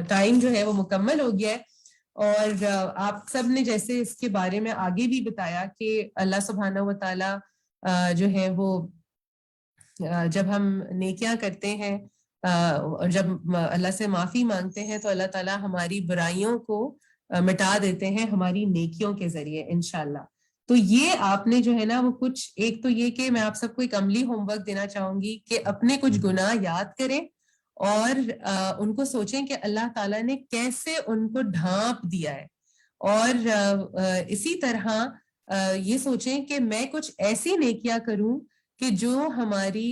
ٹائم جو ہے وہ مکمل ہو گیا ہے اور آپ سب نے جیسے اس کے بارے میں آگے بھی بتایا کہ اللہ سبحانہ و تعالیٰ جو ہے وہ جب ہم نیکیاں کرتے ہیں اور جب اللہ سے معافی مانگتے ہیں تو اللہ تعالیٰ ہماری برائیوں کو مٹا دیتے ہیں ہماری نیکیوں کے ذریعے انشاءاللہ. تو یہ آپ نے جو ہے نا وہ کچھ, ایک تو یہ کہ میں آپ سب کو ایک عملی ہوم ورک دینا چاہوں گی کہ اپنے کچھ گناہ یاد کریں اور ان کو سوچیں کہ اللہ تعالیٰ نے کیسے ان کو ڈھانپ دیا ہے, اور اسی طرح یہ سوچیں کہ میں کچھ ایسی نیکیاں کروں کہ جو ہماری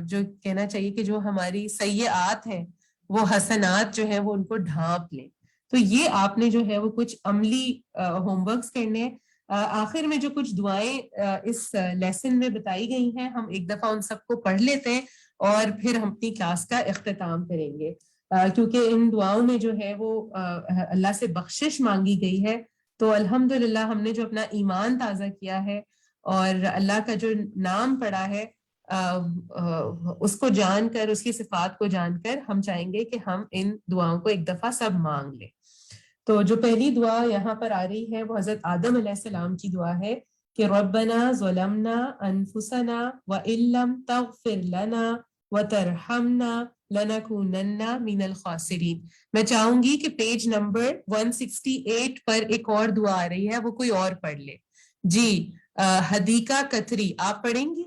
جو کہنا چاہیے کہ جو ہماری سیئات ہیں وہ حسنات جو ہیں وہ ان کو ڈھانپ لیں. تو یہ آپ نے جو ہے وہ کچھ عملی ہوم ورکس کرنے. آخر میں جو کچھ دعائیں اس لیسن میں بتائی گئی ہیں ہم ایک دفعہ ان سب کو پڑھ لیتے ہیں اور پھر ہم اپنی کلاس کا اختتام کریں گے, کیونکہ ان دعاؤں میں جو ہے وہ اللہ سے بخشش مانگی گئی ہے. تو الحمدللہ ہم نے جو اپنا ایمان تازہ کیا ہے اور اللہ کا جو نام پڑھا ہے اس کو جان کر, اس کی صفات کو جان کر ہم چاہیں گے کہ ہم ان دعاؤں کو ایک دفعہ سب مانگ لیں. تو جو پہلی دعا یہاں پر آ رہی ہے وہ حضرت آدم علیہ السلام کی دعا ہے کہ ربنا ظلمنا انفسنا وان لم تغفر لنا وترحمنا لنکونن من الخاسرین. میں چاہوں گی کہ پیج نمبر 168 پر ایک اور دعا آ رہی ہے, وہ کوئی اور پڑھ لے. جی حدیقہ کتری آپ پڑھیں گی.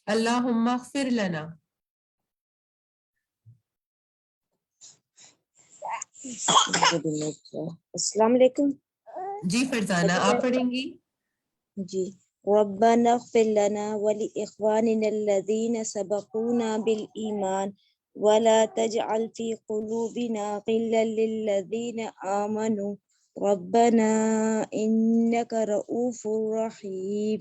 اللہم اغفر لنا. السلام علیکم. جی فرزانہ آپ پڑھیں گی. جی ربنا اغفر لنا ولاخواننا الذين سبقونا بالایمان ولا تجعل في قلوبنا غلا للذين آمنوا ربنا انك رؤوف رحیم.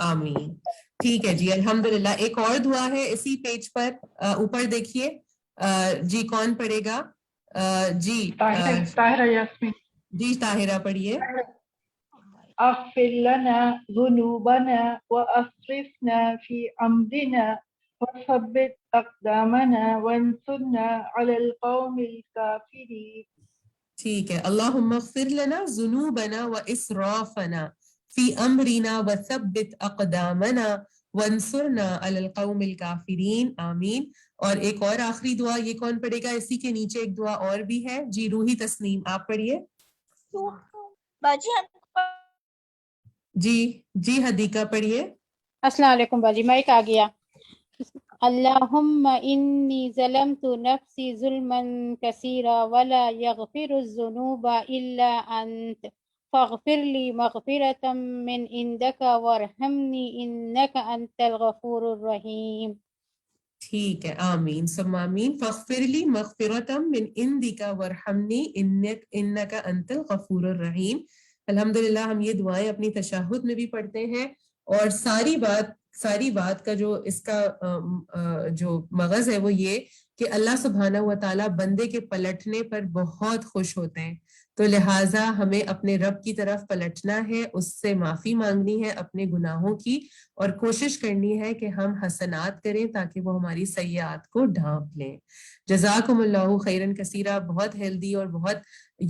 آمین. ٹھیک ہے جی الحمدللہ. ایک اور دعا ہے اسی پیج پر, اوپر دیکھیے. جی کون پڑھے گا؟ جی طاہرہ یاسمین. جی طاہرہ پڑھیے. اغفر لنا ذنوبنا واسرفنا في امرنا وثبت اقدامنا وانصرنا على القوم الكافرين. ٹھیک ہے. اللہم اغفر لنا ذنوبنا واسرافنا فی امرنا وثبت اقدامنا وانصرنا علی القوم الکافرین. آمین. اور ایک اور آخری دعا, یہ کون پڑھے گا؟ اسی کے نیچے ایک دعا اور بھی ہے. جی روحی تسنیم آپ پڑھیے. جی حدیقہ پڑھیے. السلام علیکم باجی, مائک آ گیا. اللہم انی ظلمت نفسی ظلما کثیرا ولا یغفر الذنوب الا انت فاغفر لی مغفرة من عندک وارحمنی انک انت الغفور الرحیم. ٹھیک ہے. آمین ثم آمین. فاغفر لی مغفرة من عندک وارحمنی انک انت الغفور الرحیم. الحمدللہ ہم یہ دعائیں اپنی تشہد میں بھی پڑھتے ہیں اور ساری بات کا جو اس کا جو مغز ہے وہ یہ کہ اللہ سبحانہ و تعالیٰ بندے کے پلٹنے پر بہت خوش ہوتے ہیں. تو لہٰذا ہمیں اپنے رب کی طرف پلٹنا ہے, اس سے معافی مانگنی ہے اپنے گناہوں کی, اور کوشش کرنی ہے کہ ہم حسنات کریں تاکہ وہ ہماری سیئات کو ڈھانپ لیں. جزاکم اللہ خیرن کثیرہ. بہت ہیلدی اور بہت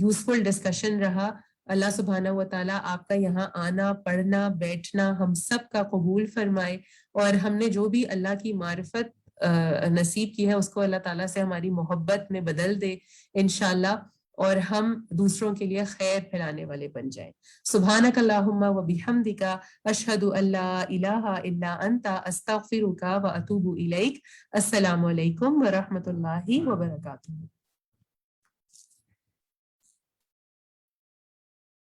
یوزفل ڈسکشن رہا. اللہ سبحانہ و تعالیٰ آپ کا یہاں آنا, پڑھنا, بیٹھنا ہم سب کا قبول فرمائے, اور ہم نے جو بھی اللہ کی معرفت نصیب کی ہے اس کو اللہ تعالیٰ سے ہماری محبت میں بدل دے انشاءاللہ, اور ہم دوسروں کے لیے خیر پھیلانے والے بن جائیں. سبحانک اللہم و بحمدک اشہد ان لا الہ الا انت استغفرک و اتوب الیک. السلام علیکم ورحمۃ اللہ وبرکاتہ.